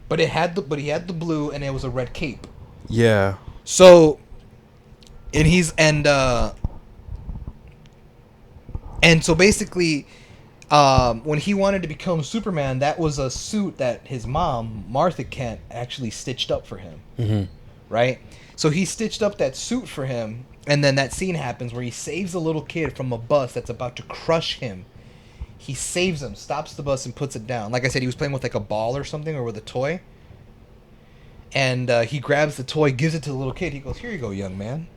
[SPEAKER 2] But he had the blue, and it was a red cape.
[SPEAKER 1] Yeah.
[SPEAKER 2] So, and so basically, when he wanted to become Superman, that was a suit that his mom, Martha Kent, actually stitched up for him.
[SPEAKER 1] Mm-hmm.
[SPEAKER 2] Right? So he stitched up that suit for him, and then that scene happens where he saves a little kid from a bus that's about to crush him. He saves him, stops the bus, and puts it down. Like I said, he was playing with like a ball or something, or with a toy. And he grabs the toy, gives it to the little kid. He goes, "Here you go, young man."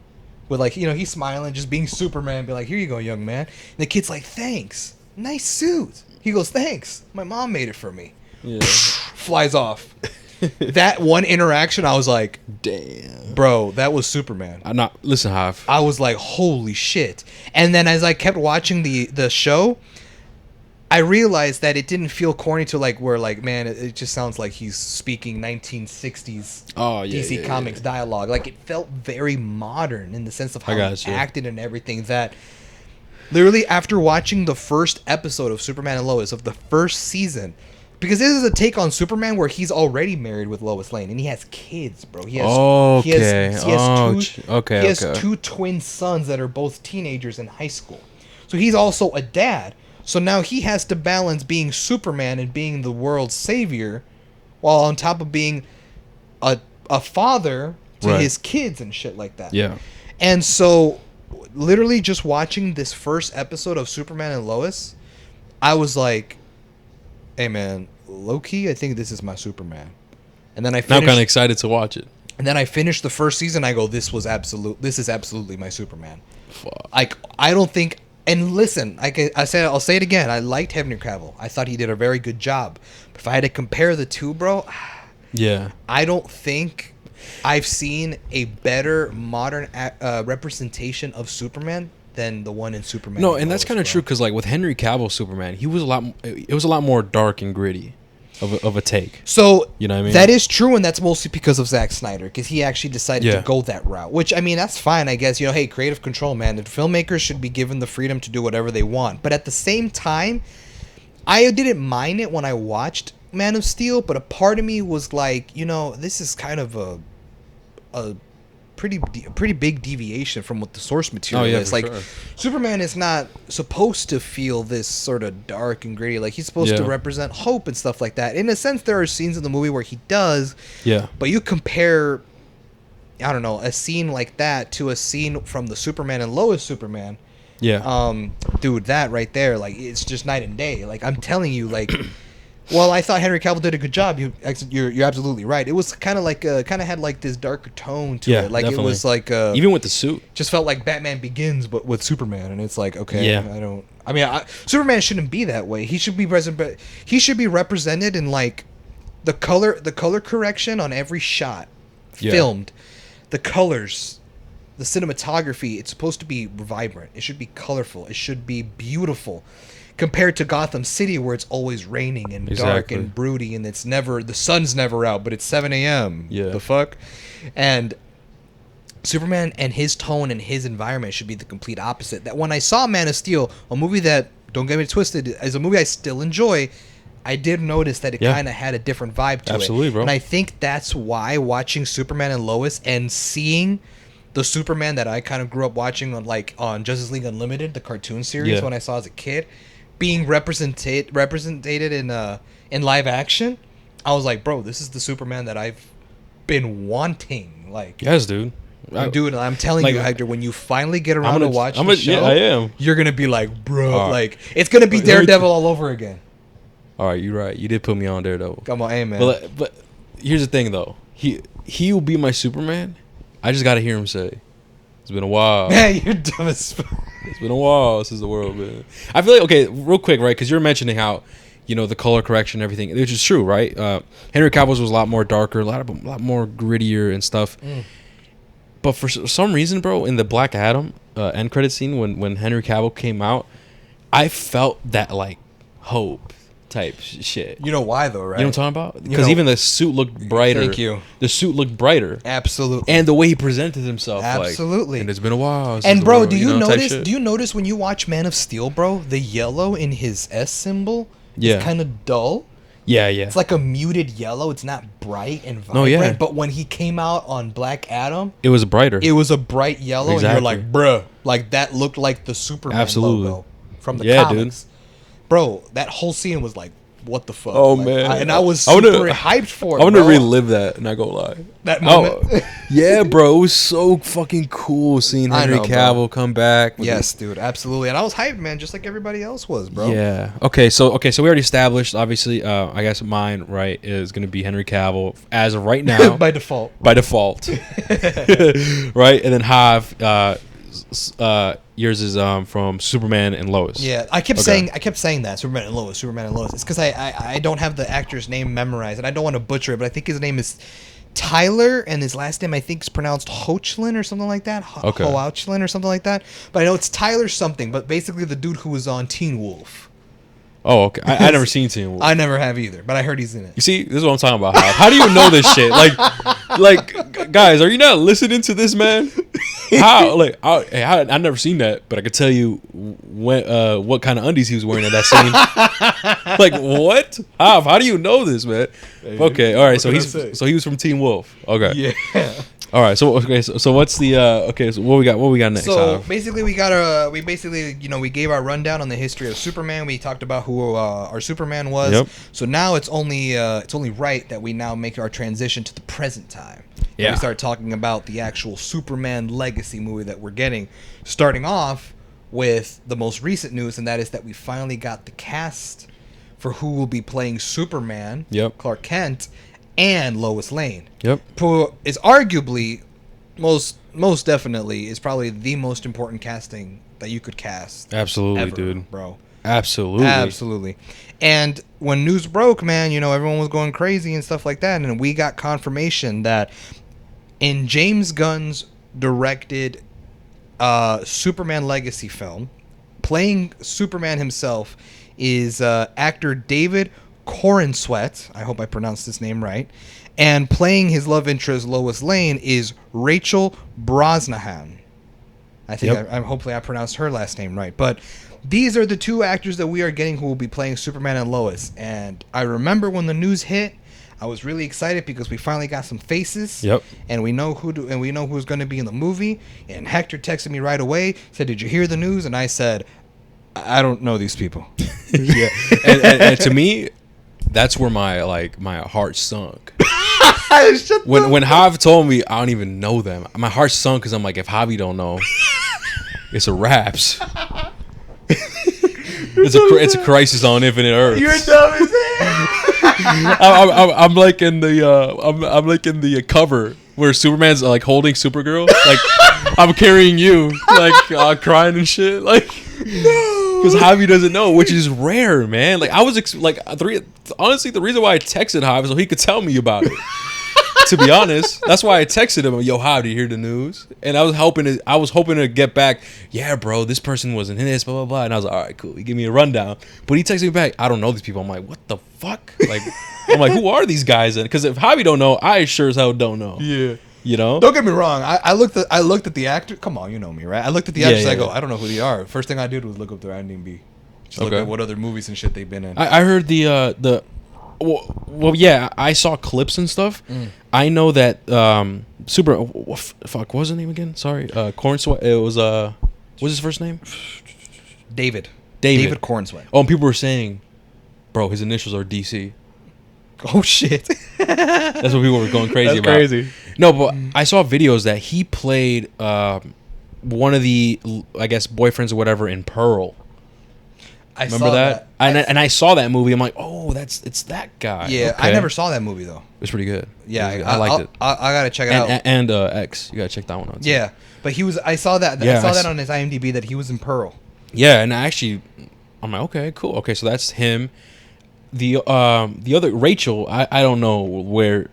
[SPEAKER 2] With like, he's smiling, just being Superman. Be like, "Here you go, young man." And the kid's like, "Thanks. Nice suit." He goes, "Thanks. My mom made it for me."
[SPEAKER 1] Yeah.
[SPEAKER 2] Flies off. That one interaction, I was like,
[SPEAKER 1] damn,
[SPEAKER 2] bro, that was Superman.
[SPEAKER 1] Listen, Hav.
[SPEAKER 2] I was like, holy shit. And then as I kept watching the show, I realized that it didn't feel corny to like where like, man, it just sounds like he's speaking 1960s DC Comics dialogue. Like, it felt very modern in the sense of how he acted and everything. That literally after watching the first episode of Superman and Lois of the first season, because this is a take on Superman where he's already married with Lois Lane and he has kids, bro. He has two twin sons that are both teenagers in high school. So he's also a dad. So now he has to balance being Superman and being the world's savior, while on top of being a father to his kids and shit like that.
[SPEAKER 1] Yeah.
[SPEAKER 2] And so, literally just watching this first episode of Superman and Lois, I was like, "Hey man, low key, I think this is my Superman." And then I'm
[SPEAKER 1] kind of excited to watch it.
[SPEAKER 2] And then I finished the first season. I go, "This is absolutely my Superman."
[SPEAKER 1] Fuck.
[SPEAKER 2] Like, I don't think. And listen, I'll say it again. I liked Henry Cavill. I thought he did a very good job. But if I had to compare the two, bro,
[SPEAKER 1] yeah,
[SPEAKER 2] I don't think I've seen a better modern representation of Superman than the one in Superman.
[SPEAKER 1] No, and that's kind of true because like with Henry Cavill Superman, it was a lot more dark and gritty of a take.
[SPEAKER 2] So
[SPEAKER 1] you know what I mean?
[SPEAKER 2] That is true, and that's mostly because of Zack Snyder, because he actually decided to go that route. Which, I mean, that's fine, I guess. Hey, creative control, man. The filmmakers should be given the freedom to do whatever they want. But at the same time, I didn't mind it when I watched Man of Steel, but a part of me was like, this is kind of a pretty big deviation from what the source material is. Like, sure. Superman is not supposed to feel this sort of dark and gritty. Like, he's supposed to represent hope and stuff like that. In a sense, there are scenes in the movie where he does.
[SPEAKER 1] Yeah.
[SPEAKER 2] But you compare, I don't know, a scene like that to a scene from the Superman and Lois Superman.
[SPEAKER 1] Yeah.
[SPEAKER 2] Dude, that right there, like, it's just night and day. Like, I'm telling you, like. Well, I thought Henry Cavill did a good job. You're absolutely right. It was kind of like had like this darker tone to it. Like, definitely. It was like
[SPEAKER 1] even with the suit,
[SPEAKER 2] just felt like Batman Begins, but with Superman. And it's like, okay, Superman shouldn't be that way. He should be represented in like the color correction on every shot filmed, the colors, the cinematography. It's supposed to be vibrant. It should be colorful. It should be beautiful. Compared to Gotham City, where it's always raining and dark and broody, and the sun's never out, but it's 7 a.m.
[SPEAKER 1] Yeah.
[SPEAKER 2] The fuck? And Superman and his tone and his environment should be the complete opposite. That when I saw Man of Steel, a movie that, don't get me twisted, is a movie I still enjoy, I did notice that it kind of had a different vibe to it.
[SPEAKER 1] Absolutely, bro.
[SPEAKER 2] And I think that's why watching Superman and Lois and seeing the Superman that I kind of grew up watching on Justice League Unlimited, the cartoon series, when I saw as a kid, being represented in live action, I was like, bro, this is the Superman that I've been wanting. Like,
[SPEAKER 1] yes, dude.
[SPEAKER 2] Dude, I'm telling you, Hector, when you finally get around to watch the show,
[SPEAKER 1] I am.
[SPEAKER 2] You're gonna be like, bro, like, it's gonna be Daredevil all over again.
[SPEAKER 1] All right, you're right. You did put me on Daredevil.
[SPEAKER 2] Come on, hey, man.
[SPEAKER 1] But here's the thing, though. He will be my Superman. I just gotta hear him say, "It's been a while."
[SPEAKER 2] Yeah, you're dumb as fuck.
[SPEAKER 1] It's been a while since the world, man. I feel like, okay, real quick, right? Because you're mentioning how, the color correction and everything, which is true, right? Henry Cavill's was a lot more darker, a lot more grittier and stuff. But for some reason, bro, in the Black Adam end credit scene when Henry Cavill came out, I felt that like hope, type shit.
[SPEAKER 2] You know why though, right?
[SPEAKER 1] You know what I'm talking about? Because even the suit looked brighter.
[SPEAKER 2] Thank you.
[SPEAKER 1] The suit looked brighter.
[SPEAKER 2] Absolutely.
[SPEAKER 1] And the way he presented himself.
[SPEAKER 2] Absolutely.
[SPEAKER 1] Like, and it's been a while.
[SPEAKER 2] And bro, do you notice? Do you notice when you watch Man of Steel, bro, the yellow in his S symbol is kind of dull.
[SPEAKER 1] Yeah, yeah.
[SPEAKER 2] It's like a muted yellow. It's not bright and vibrant.
[SPEAKER 1] No, yeah.
[SPEAKER 2] But when he came out on Black Adam,
[SPEAKER 1] it was brighter.
[SPEAKER 2] It was a bright yellow, and you're like, bruh, like that looked like the Superman logo from the comics. Dude. Bro, that whole scene was like, what the fuck?
[SPEAKER 1] Oh,
[SPEAKER 2] like,
[SPEAKER 1] man.
[SPEAKER 2] And I was super hyped for it.
[SPEAKER 1] I want to relive that, not gonna lie.
[SPEAKER 2] That moment.
[SPEAKER 1] Yeah, bro. It was so fucking cool seeing Henry Cavill come back.
[SPEAKER 2] Yes, dude. Absolutely. And I was hyped, man, just like everybody else was, bro.
[SPEAKER 1] Yeah. Okay, so we already established, obviously, I guess mine, right, is going to be Henry Cavill as of right now.
[SPEAKER 2] By default.
[SPEAKER 1] Right? And then Hav, yours is from Superman and Lois.
[SPEAKER 2] Yeah, I kept saying that Superman and Lois. It's because I don't have the actor's name memorized, and I don't want to butcher it, but I think his name is Tyler, and his last name I think is pronounced Hoechlin or something like that. Hoechlin or something like that. But I know it's Tyler something. But basically the dude who was on Teen Wolf.
[SPEAKER 1] Oh, okay. I never seen Teen Wolf.
[SPEAKER 2] I never have either, but I heard he's in it.
[SPEAKER 1] You see, this is what I'm talking about. How do you know this shit? Like, guys, are you not listening to this man? How? Like, I never seen that, but I could tell you what kind of undies he was wearing at that scene. Like, what? How do you know this, man? Okay, all right. So he was from Teen Wolf. Okay.
[SPEAKER 2] Yeah.
[SPEAKER 1] All right, so what's the so what we got next?
[SPEAKER 2] So basically we gave our rundown on the history of Superman. We talked about who our Superman was.
[SPEAKER 1] Yep.
[SPEAKER 2] So now it's only right that we now make our transition to the present time.
[SPEAKER 1] Yeah.
[SPEAKER 2] We start talking about the actual Superman legacy movie that we're getting, starting off with the most recent news, and that is that we finally got the cast for who will be playing Superman, Clark Kent, and Lois Lane.
[SPEAKER 1] Yep.
[SPEAKER 2] Who is arguably most definitely is probably the most important casting that you could cast.
[SPEAKER 1] Absolutely,
[SPEAKER 2] ever,
[SPEAKER 1] dude.
[SPEAKER 2] Bro.
[SPEAKER 1] Absolutely.
[SPEAKER 2] And when news broke, man, everyone was going crazy and stuff like that, and we got confirmation that in James Gunn's directed Superman legacy film, playing Superman himself is actor David Corenswet. I hope I pronounced his name right. And playing his love interest Lois Lane is Rachel Brosnahan. I think hopefully I pronounced her last name right. But these are the two actors that we are getting who will be playing Superman and Lois. And I remember when the news hit, I was really excited because we finally got some faces.
[SPEAKER 1] Yep.
[SPEAKER 2] And we know who's going to be in the movie. And Hector texted me right away, said, "Did you hear the news?" And I said, "I don't know these people."
[SPEAKER 1] Yeah. And to me, that's where my heart sunk. When Javi told me I don't even know them, my heart sunk because I'm like, if Javi don't know, it's a wraps. It's a crisis on Infinite Earth.
[SPEAKER 2] You're dumb as hell.
[SPEAKER 1] I'm like in the cover where Superman's like holding Supergirl. Like I'm carrying you, like crying and shit. Like because Javi doesn't know, which is rare, man. Like I was honestly, the reason why I texted Javi is so he could tell me about it. To be honest, that's why I texted him. Yo, Javi, do you hear the news? And I was hoping to get back. Yeah, bro, this person wasn't in this, blah blah blah. And I was like, all right, cool. He gave me a rundown, but he texted me back. I don't know these people. I'm like, what the fuck? Like, I'm like, who are these guys? Because if Javi don't know, I sure as hell don't know.
[SPEAKER 2] Yeah.
[SPEAKER 1] Don't
[SPEAKER 2] get me wrong. I looked at the actor. Come on, you know me, right? I looked at the actors. I go, I don't know who they are. First thing I did was look up their IMDb. Just look at what other movies and shit they've been in.
[SPEAKER 1] I heard yeah, I saw clips and stuff. I know that what was his name again? Sorry, Cornsweat. It was what's his first name?
[SPEAKER 2] David Cornsweat.
[SPEAKER 1] Oh, and people were saying, bro, his initials are DC.
[SPEAKER 2] Oh shit.
[SPEAKER 1] That's what people were going crazy about.
[SPEAKER 2] Crazy.
[SPEAKER 1] No, but I saw videos that he played one of the, I guess, boyfriends or whatever in Pearl. Remember that? And I saw that movie. I'm like, oh, it's that guy.
[SPEAKER 2] Yeah, okay. I never saw that movie though.
[SPEAKER 1] It was pretty good.
[SPEAKER 2] Yeah,
[SPEAKER 1] I liked it.
[SPEAKER 2] I gotta check it out.
[SPEAKER 1] And X, you gotta check that one out too.
[SPEAKER 2] Yeah, but he was. I saw that. I saw that on his IMDb that he was in Pearl.
[SPEAKER 1] Yeah, and I'm like, okay, cool. Okay, so that's him. The other Rachel, I don't know where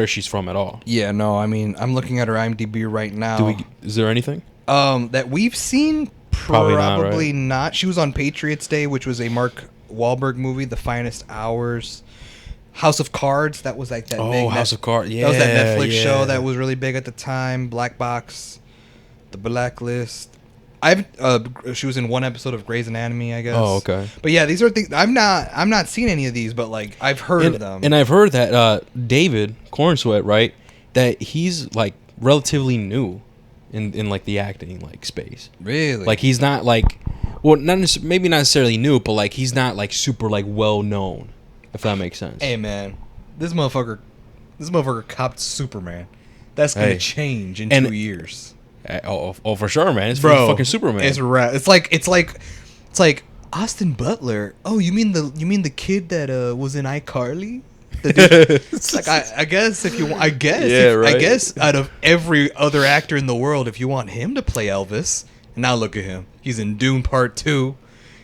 [SPEAKER 1] she's from at all.
[SPEAKER 2] Yeah, no, I mean, I'm looking at her IMDb right now.
[SPEAKER 1] Is there anything
[SPEAKER 2] that we've seen? Probably
[SPEAKER 1] not.
[SPEAKER 2] She was on Patriots Day, which was a Mark Wahlberg movie, The Finest Hours. House of Cards, that was like that big
[SPEAKER 1] House of Cards. Yeah.
[SPEAKER 2] That was that Netflix show that was really big at the time. Black Box, The Blacklist. She was in one episode of Grey's Anatomy, I guess.
[SPEAKER 1] Oh, okay.
[SPEAKER 2] But yeah, these are things I'm not seeing any of these, but like I've heard of them.
[SPEAKER 1] And I've heard that David Cornsweet, right, that he's like relatively new in like the acting like space.
[SPEAKER 2] Really?
[SPEAKER 1] Like he's not like, well, maybe not necessarily new, but like he's not like super like well known, if that makes sense.
[SPEAKER 2] Hey man, this motherfucker copped Superman. That's gonna change in 2 years.
[SPEAKER 1] Oh, for sure, man. It's
[SPEAKER 2] Bro,
[SPEAKER 1] fucking Superman.
[SPEAKER 2] It's like Austin Butler. Oh, you mean the kid that was in iCarly? Like I guess if you want, I guess out of every other actor in the world, if you want him to play Elvis, and now look at him. He's in Dune Part 2.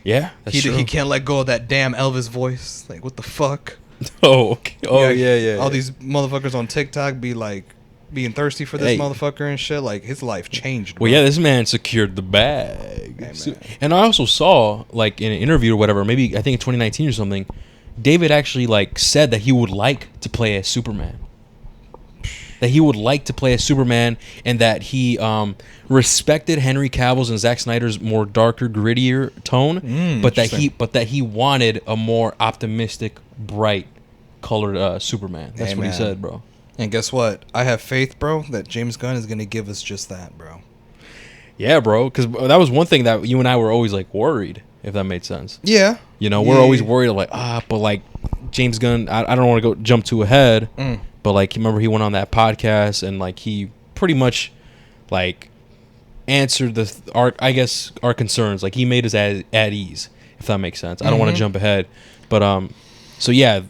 [SPEAKER 1] Yeah, that's true.
[SPEAKER 2] He can't let go of that damn Elvis voice. Like what the fuck?
[SPEAKER 1] Oh, okay. Oh yeah.
[SPEAKER 2] All these motherfuckers on TikTok be like being thirsty for this motherfucker and shit. Like his life changed, bro.
[SPEAKER 1] Well, yeah, this man secured the bag.
[SPEAKER 2] Hey,
[SPEAKER 1] and I also saw like in an interview or whatever, maybe I think in 2019 or something, David actually like said that he would like to play as Superman. That he would like to play as Superman, and that he respected Henry Cavill's and Zack Snyder's more darker, grittier tone, but that he wanted a more optimistic, bright colored Superman. That's what he said, bro.
[SPEAKER 2] And guess what? I have faith, bro, that James Gunn is gonna give us just that, bro.
[SPEAKER 1] Yeah, bro, because that was one thing that you and I were always like worried, if that made sense.
[SPEAKER 2] Yeah.
[SPEAKER 1] You know, we're always worried like, but like James Gunn, I don't want to go jump too ahead, but like, remember he went on that podcast and like he pretty much like answered our concerns. Like he made us at ease, if that makes sense. I don't want to jump ahead, but so yeah,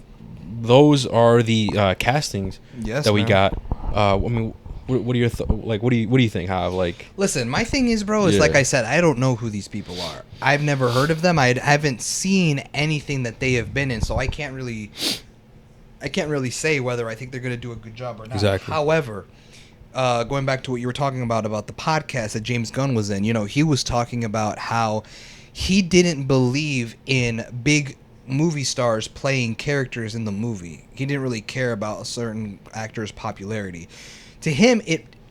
[SPEAKER 1] those are the castings that we got. I mean, what are your what do you think, Hav? Like,
[SPEAKER 2] listen, my thing is, bro, is like I said, I don't know who these people are. I've never heard of them. I haven't seen anything that they have been in, so I can't really say whether I think they're going to do a good job or not.
[SPEAKER 1] Exactly.
[SPEAKER 2] However, going back to what you were talking about the podcast that James Gunn was in, you know, he was talking about how he didn't believe in big movie stars playing characters in the movie. He didn't really care about a certain actor's popularity. To him,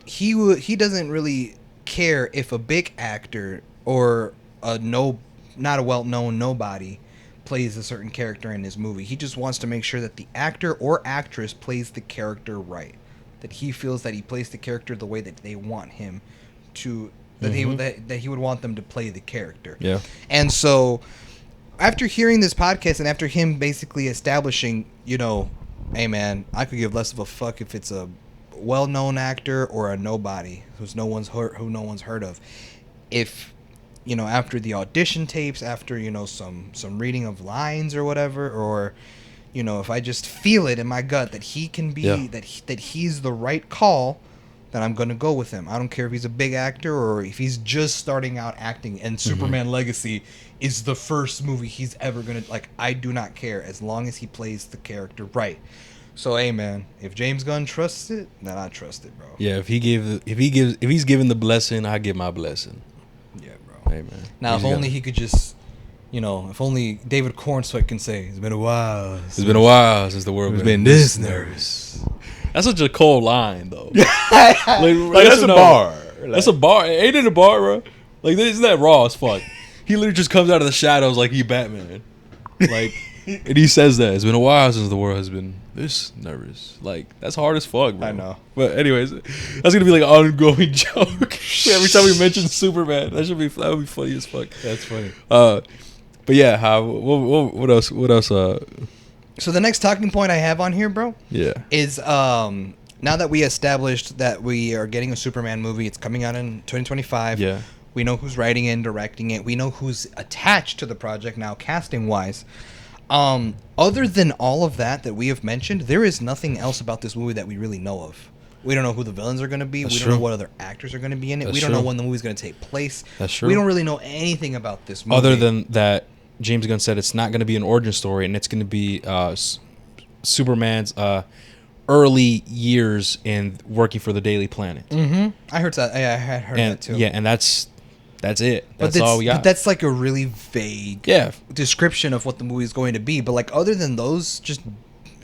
[SPEAKER 2] he doesn't really care if a big actor or not a well-known nobody plays a certain character in his movie. He just wants to make sure that the actor or actress plays the character right. That he feels that he plays the character the way that they want him to, that he would want them to play the character.
[SPEAKER 1] Yeah.
[SPEAKER 2] And so after hearing this podcast and after him basically establishing, you know, hey man, I could give less of a fuck if it's a well-known actor or a nobody who no one's heard of. If, you know, after the audition tapes, after, you know, some reading of lines or whatever, or, you know, if I just feel it in my gut that he can be that he's the right call, then I'm gonna go with him. I don't care if he's a big actor or if he's just starting out acting and Superman Legacy is the first movie he's ever gonna like. I do not care as long as he plays the character right. So hey man, if James Gunn trusts it, then I trust it, bro.
[SPEAKER 1] Yeah, if he's giving the blessing, I give my blessing.
[SPEAKER 2] Yeah, bro.
[SPEAKER 1] Hey man.
[SPEAKER 2] Now if only he could just, you know, if only David Cornsweet can say, it's been a while.
[SPEAKER 1] It's been a while since the world
[SPEAKER 2] has been this nervous.
[SPEAKER 1] That's such a cold line, though.
[SPEAKER 2] like that's a bar.
[SPEAKER 1] That's a bar. Ain't it a bar, bro? Like, isn't that raw as fuck? He literally just comes out of the shadows like he Batman. Like, and he says that. It's been a while since the world has been this nervous. Like, that's hard as fuck, bro.
[SPEAKER 2] I know.
[SPEAKER 1] But anyways, that's going to be like an ongoing joke. Every time we mention Superman, that would be funny as fuck.
[SPEAKER 2] That's funny.
[SPEAKER 1] But yeah, what else? What else?
[SPEAKER 2] So the next talking point I have on here, bro, is now that we established that we are getting a Superman movie, it's coming out in 2025.
[SPEAKER 1] Yeah.
[SPEAKER 2] We know who's writing it and directing it. We know who's attached to the project now, casting-wise. Other than all of that we have mentioned, there is nothing else about this movie that we really know of. We don't know who the villains are going to be. We don't know what other actors are going to be in it. We don't know when the movie's going to take place.
[SPEAKER 1] That's true.
[SPEAKER 2] We don't really know anything about this movie.
[SPEAKER 1] Other than that, James Gunn said it's not going to be an origin story, and it's going to be Superman's early years in working for the Daily Planet.
[SPEAKER 2] I heard that. Yeah, I had heard that too.
[SPEAKER 1] Yeah, and that's That's it. That's all we got.
[SPEAKER 2] But that's like a really vague description of what the movie is going to be. But like other than those, just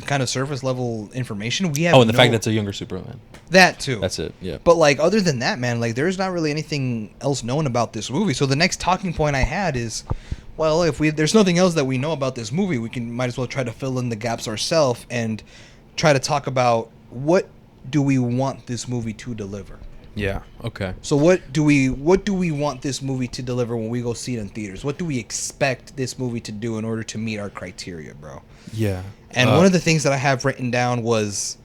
[SPEAKER 2] kind of surface level information, we have.
[SPEAKER 1] Oh, and the fact that it's a younger Superman.
[SPEAKER 2] That too.
[SPEAKER 1] That's it. Yeah.
[SPEAKER 2] But like other than that, man, like there's not really anything else known about this movie. So the next talking point I had is, well, if there's nothing else that we know about this movie, we might as well try to fill in the gaps ourselves and try to talk about what do we want this movie to deliver.
[SPEAKER 1] Yeah. Okay.
[SPEAKER 2] So what do we want this movie to deliver when we go see it in theaters? What do we expect this movie to do in order to meet our criteria, bro?
[SPEAKER 1] Yeah.
[SPEAKER 2] And one of the things that I have written down was,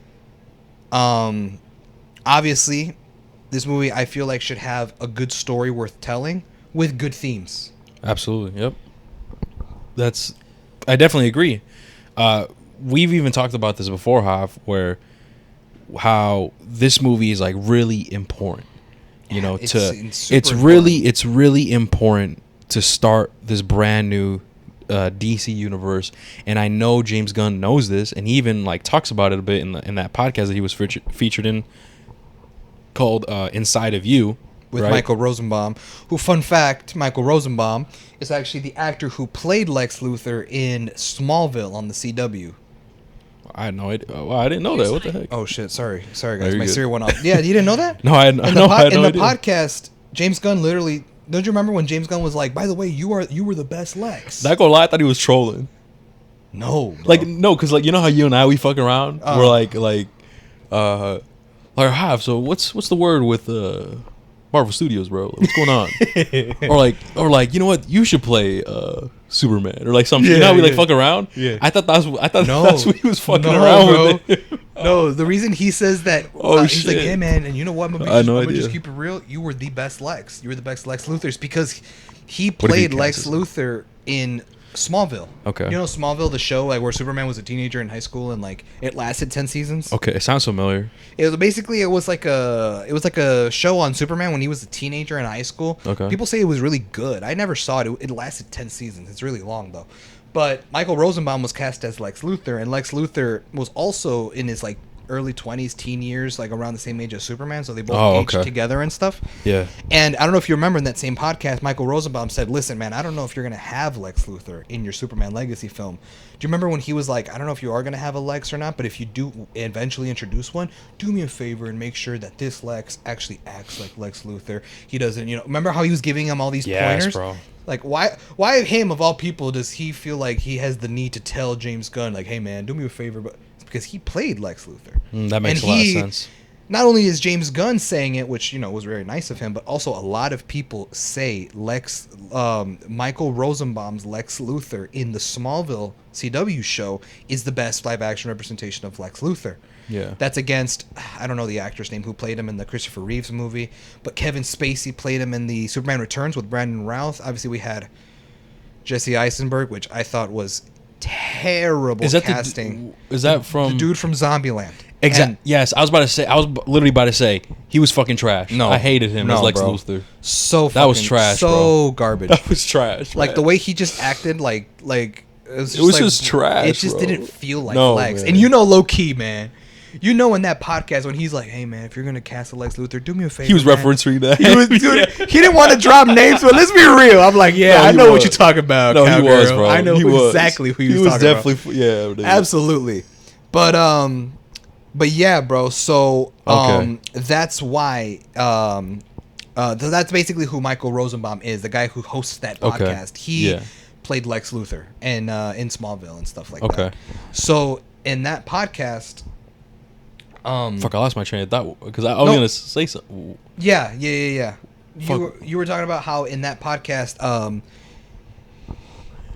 [SPEAKER 2] obviously, this movie I feel like should have a good story worth telling with good themes.
[SPEAKER 1] Absolutely. Yep. I definitely agree. We've even talked about this before, how this movie is like really important. You know, it's really important to start this brand new DC universe, and I know James Gunn knows this, and he even like talks about it a bit in that podcast that he was featured in, called Inside of You,
[SPEAKER 2] with Michael Rosenbaum, who, fun fact, Michael Rosenbaum is actually the actor who played Lex Luthor in Smallville on the CW.
[SPEAKER 1] I had no idea. Wow, I didn't know that. What the heck?
[SPEAKER 2] Oh shit! Sorry, guys. My Siri went off. Yeah, you didn't know that?
[SPEAKER 1] No, I had no idea.
[SPEAKER 2] In the podcast, James Gunn literally. Don't you remember when James Gunn was like, "By the way, you were the best Lex."
[SPEAKER 1] Not gonna lie, I thought he was trolling.
[SPEAKER 2] No, bro.
[SPEAKER 1] Like no, because like you know how you and I we fuck around. We're like so what's the word with Marvel Studios, bro? What's going on? or like you know what? You should play Superman or like something. You know how we like fuck around? Yeah. I thought that's what he was fucking around
[SPEAKER 2] bro.
[SPEAKER 1] with.
[SPEAKER 2] No, the reason he says that, he's like, hey man, and you know what? I'm gonna just keep it real. You were the best Lex. You were the best Lex Luthor, because he played Lex Luthor in Smallville.
[SPEAKER 1] Okay.
[SPEAKER 2] You know Smallville, the show, like where Superman was a teenager in high school and like it lasted 10 seasons.
[SPEAKER 1] Okay, it sounds familiar.
[SPEAKER 2] It was like a show on Superman when he was a teenager in high school.
[SPEAKER 1] Okay.
[SPEAKER 2] People say it was really good. I never saw it. It lasted 10 seasons. It's really long though. But Michael Rosenbaum was cast as Lex Luthor, and Lex Luthor was also in his like early 20s, teen years, like around the same age as Superman, so they both aged together and stuff.
[SPEAKER 1] Yeah.
[SPEAKER 2] And I don't know if you remember in that same podcast, Michael Rosenbaum said, listen, man, I don't know if you're going to have Lex Luthor in your Superman Legacy film. Do you remember when he was like, I don't know if you are going to have a Lex or not, but if you do eventually introduce one, do me a favor and make sure that this Lex actually acts like Lex Luthor. He doesn't, remember how he was giving him all these pointers?
[SPEAKER 1] Bro.
[SPEAKER 2] Like, why him, of all people, does he feel like he has the need to tell James Gunn, like, hey, man, do me a favor, but because he played Lex Luthor.
[SPEAKER 1] That makes a lot of sense.
[SPEAKER 2] Not only is James Gunn saying it, which was very nice of him, but also a lot of people say Michael Rosenbaum's Lex Luthor in the Smallville CW show is the best live action representation of Lex Luthor.
[SPEAKER 1] Yeah.
[SPEAKER 2] That's against, I don't know the actor's name who played him in the Christopher Reeves movie, but Kevin Spacey played him in the Superman Returns with Brandon Routh. Obviously, we had Jesse Eisenberg, which I thought was terrible casting.
[SPEAKER 1] Is that from
[SPEAKER 2] the dude from Zombieland?
[SPEAKER 1] Exactly. Yes, I was literally about to say he was fucking trash.
[SPEAKER 2] No,
[SPEAKER 1] I hated him as Lex Luthor.
[SPEAKER 2] That
[SPEAKER 1] was trash.
[SPEAKER 2] So garbage.
[SPEAKER 1] That was trash.
[SPEAKER 2] Like the way he just acted, like it was
[SPEAKER 1] just trash.
[SPEAKER 2] It just didn't feel like Lex.
[SPEAKER 1] Man.
[SPEAKER 2] And low key, man. In that podcast when he's like, "Hey man, if you're gonna cast a Lex Luthor, do me a favor."
[SPEAKER 1] He was
[SPEAKER 2] man.
[SPEAKER 1] referencing that.
[SPEAKER 2] He didn't want to drop names, but let's be real. I'm like, I know what you're talking about.
[SPEAKER 1] No, he was, bro.
[SPEAKER 2] I know exactly who he was talking about.
[SPEAKER 1] Definitely,
[SPEAKER 2] absolutely. But yeah, bro. So that's why. That's basically who Michael Rosenbaum is, the guy who hosts that podcast. He played Lex Luthor in Smallville and stuff like that. So in that podcast.
[SPEAKER 1] Fuck! I lost my train of thought because I was gonna say something.
[SPEAKER 2] Yeah. You were talking about how in that podcast,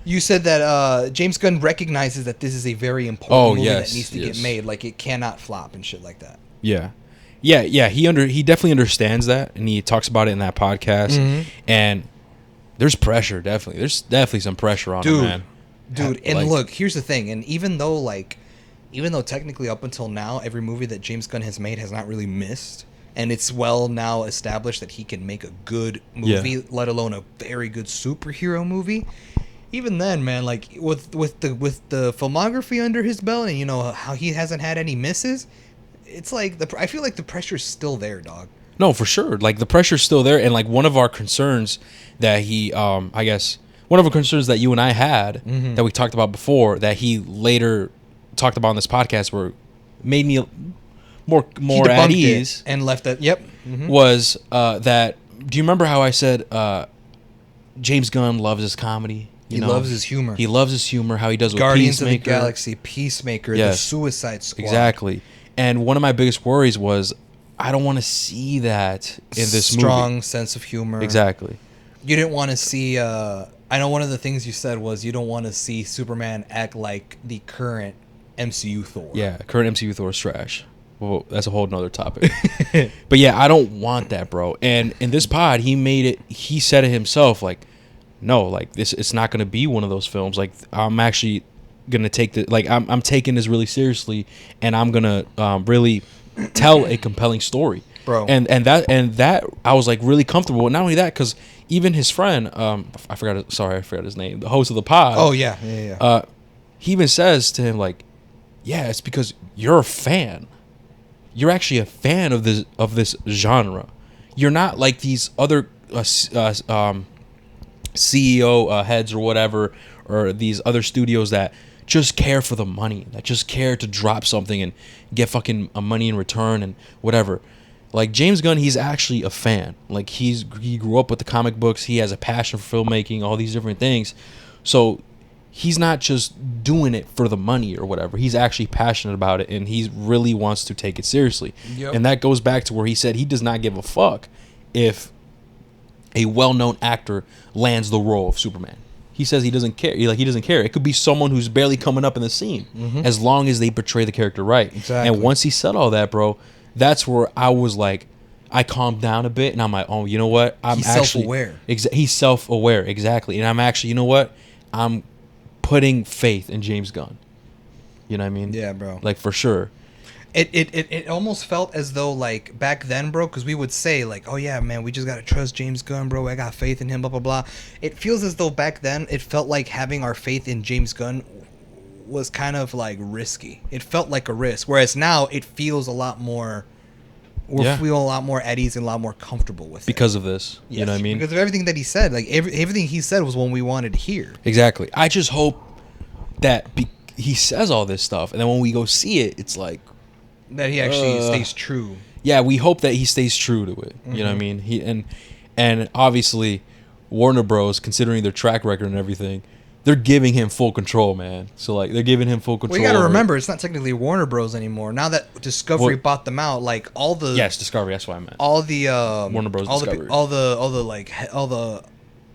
[SPEAKER 2] you said that James Gunn recognizes that this is a very important movie that needs to get made. Like it cannot flop and shit like that.
[SPEAKER 1] Yeah. He definitely understands that, and he talks about it in that podcast. Mm-hmm. And there's pressure, definitely. There's definitely some pressure on him, man.
[SPEAKER 2] Dude, and look, here's the thing. And even though technically up until now every movie that James Gunn has made has not really missed, and it's well now established that he can make a good movie, let alone a very good superhero movie. Even then, man, like with the filmography under his belt, and how he hasn't had any misses, it's like I feel like the pressure's still there, dog.
[SPEAKER 1] No, for sure. Like the pressure's still there, and like one of our concerns that he, I guess, one of the concerns that you and I had that we talked about before that he later talked about on this podcast, where made me more at ease
[SPEAKER 2] and left that. Yep.
[SPEAKER 1] Was that? Do you remember how I said James Gunn loves his comedy?
[SPEAKER 2] He loves his humor.
[SPEAKER 1] He loves his humor. How he does with
[SPEAKER 2] Guardians of the
[SPEAKER 1] Peacemaker.
[SPEAKER 2] Galaxy, Peacemaker, The Suicide Squad.
[SPEAKER 1] Exactly. And one of my biggest worries was I don't want to see that in this
[SPEAKER 2] strong
[SPEAKER 1] movie.
[SPEAKER 2] sense of humor.
[SPEAKER 1] Exactly.
[SPEAKER 2] You didn't want to see. I know one of the things you said was you don't want to see Superman act like the current MCU Thor.
[SPEAKER 1] Yeah, current MCU Thor is trash. Well, that's a whole nother topic. But yeah, I don't want that, bro. And in this pod, he said it himself, like, no, like this, it's not going to be one of those films. Like, I'm actually going to take I'm taking this really seriously, and I'm going to really tell a compelling story,
[SPEAKER 2] bro.
[SPEAKER 1] And that I was like really comfortable. And not only that, because even his friend, I forgot his name, the host of the pod.
[SPEAKER 2] Oh yeah.
[SPEAKER 1] He even says to him like, yeah, it's because you're a fan. You're actually a fan of this genre. You're not like these other CEO heads or whatever, or these other studios that just care for the money, that just care to drop something and get fucking money in return and whatever. Like James Gunn, he's actually a fan. Like he grew up with the comic books. He has a passion for filmmaking, all these different things. So he's not just doing it for the money or whatever. He's actually passionate about it, and he really wants to take it seriously.
[SPEAKER 2] Yep.
[SPEAKER 1] And that goes back to where he said he does not give a fuck if a well-known actor lands the role of Superman. He says he doesn't care. He doesn't care. It could be someone who's barely coming up in the scene, as long as they portray the character right.
[SPEAKER 2] Exactly.
[SPEAKER 1] And once he said all that, bro, that's where I was like, I calmed down a bit, and I'm like, oh, you know what?
[SPEAKER 2] He's self-aware.
[SPEAKER 1] He's self-aware, exactly. And I'm actually, you know what? I'm putting faith in James Gunn. You know what I mean?
[SPEAKER 2] Yeah, bro.
[SPEAKER 1] Like, for sure.
[SPEAKER 2] It almost felt as though, like, back then, bro, because we would say, like, oh, yeah, man, we just got to trust James Gunn, bro. I got faith in him, blah, blah, blah. It feels as though back then it felt like having our faith in James Gunn was kind of, like, risky. It felt like a risk. Whereas now it feels a lot more... We're feeling a lot more at ease and a lot more comfortable with it.
[SPEAKER 1] Because of this.
[SPEAKER 2] Yes,
[SPEAKER 1] you know what I mean?
[SPEAKER 2] Because of everything that he said. Like, everything he said was what we wanted to hear.
[SPEAKER 1] Exactly. I just hope that he says all this stuff, and then when we go see it, it's like...
[SPEAKER 2] That he actually stays true.
[SPEAKER 1] Yeah, we hope that he stays true to it. You know what I mean? And obviously, Warner Bros., considering their track record and everything, they're giving him full control, man. So, like, they're giving him full control.
[SPEAKER 2] Well, you got to remember, it's not technically Warner Bros. Anymore. Now that Discovery bought them out, like, all the...
[SPEAKER 1] Yes, Discovery, that's what I meant.
[SPEAKER 2] All the...
[SPEAKER 1] Warner Bros. Discovery.
[SPEAKER 2] All the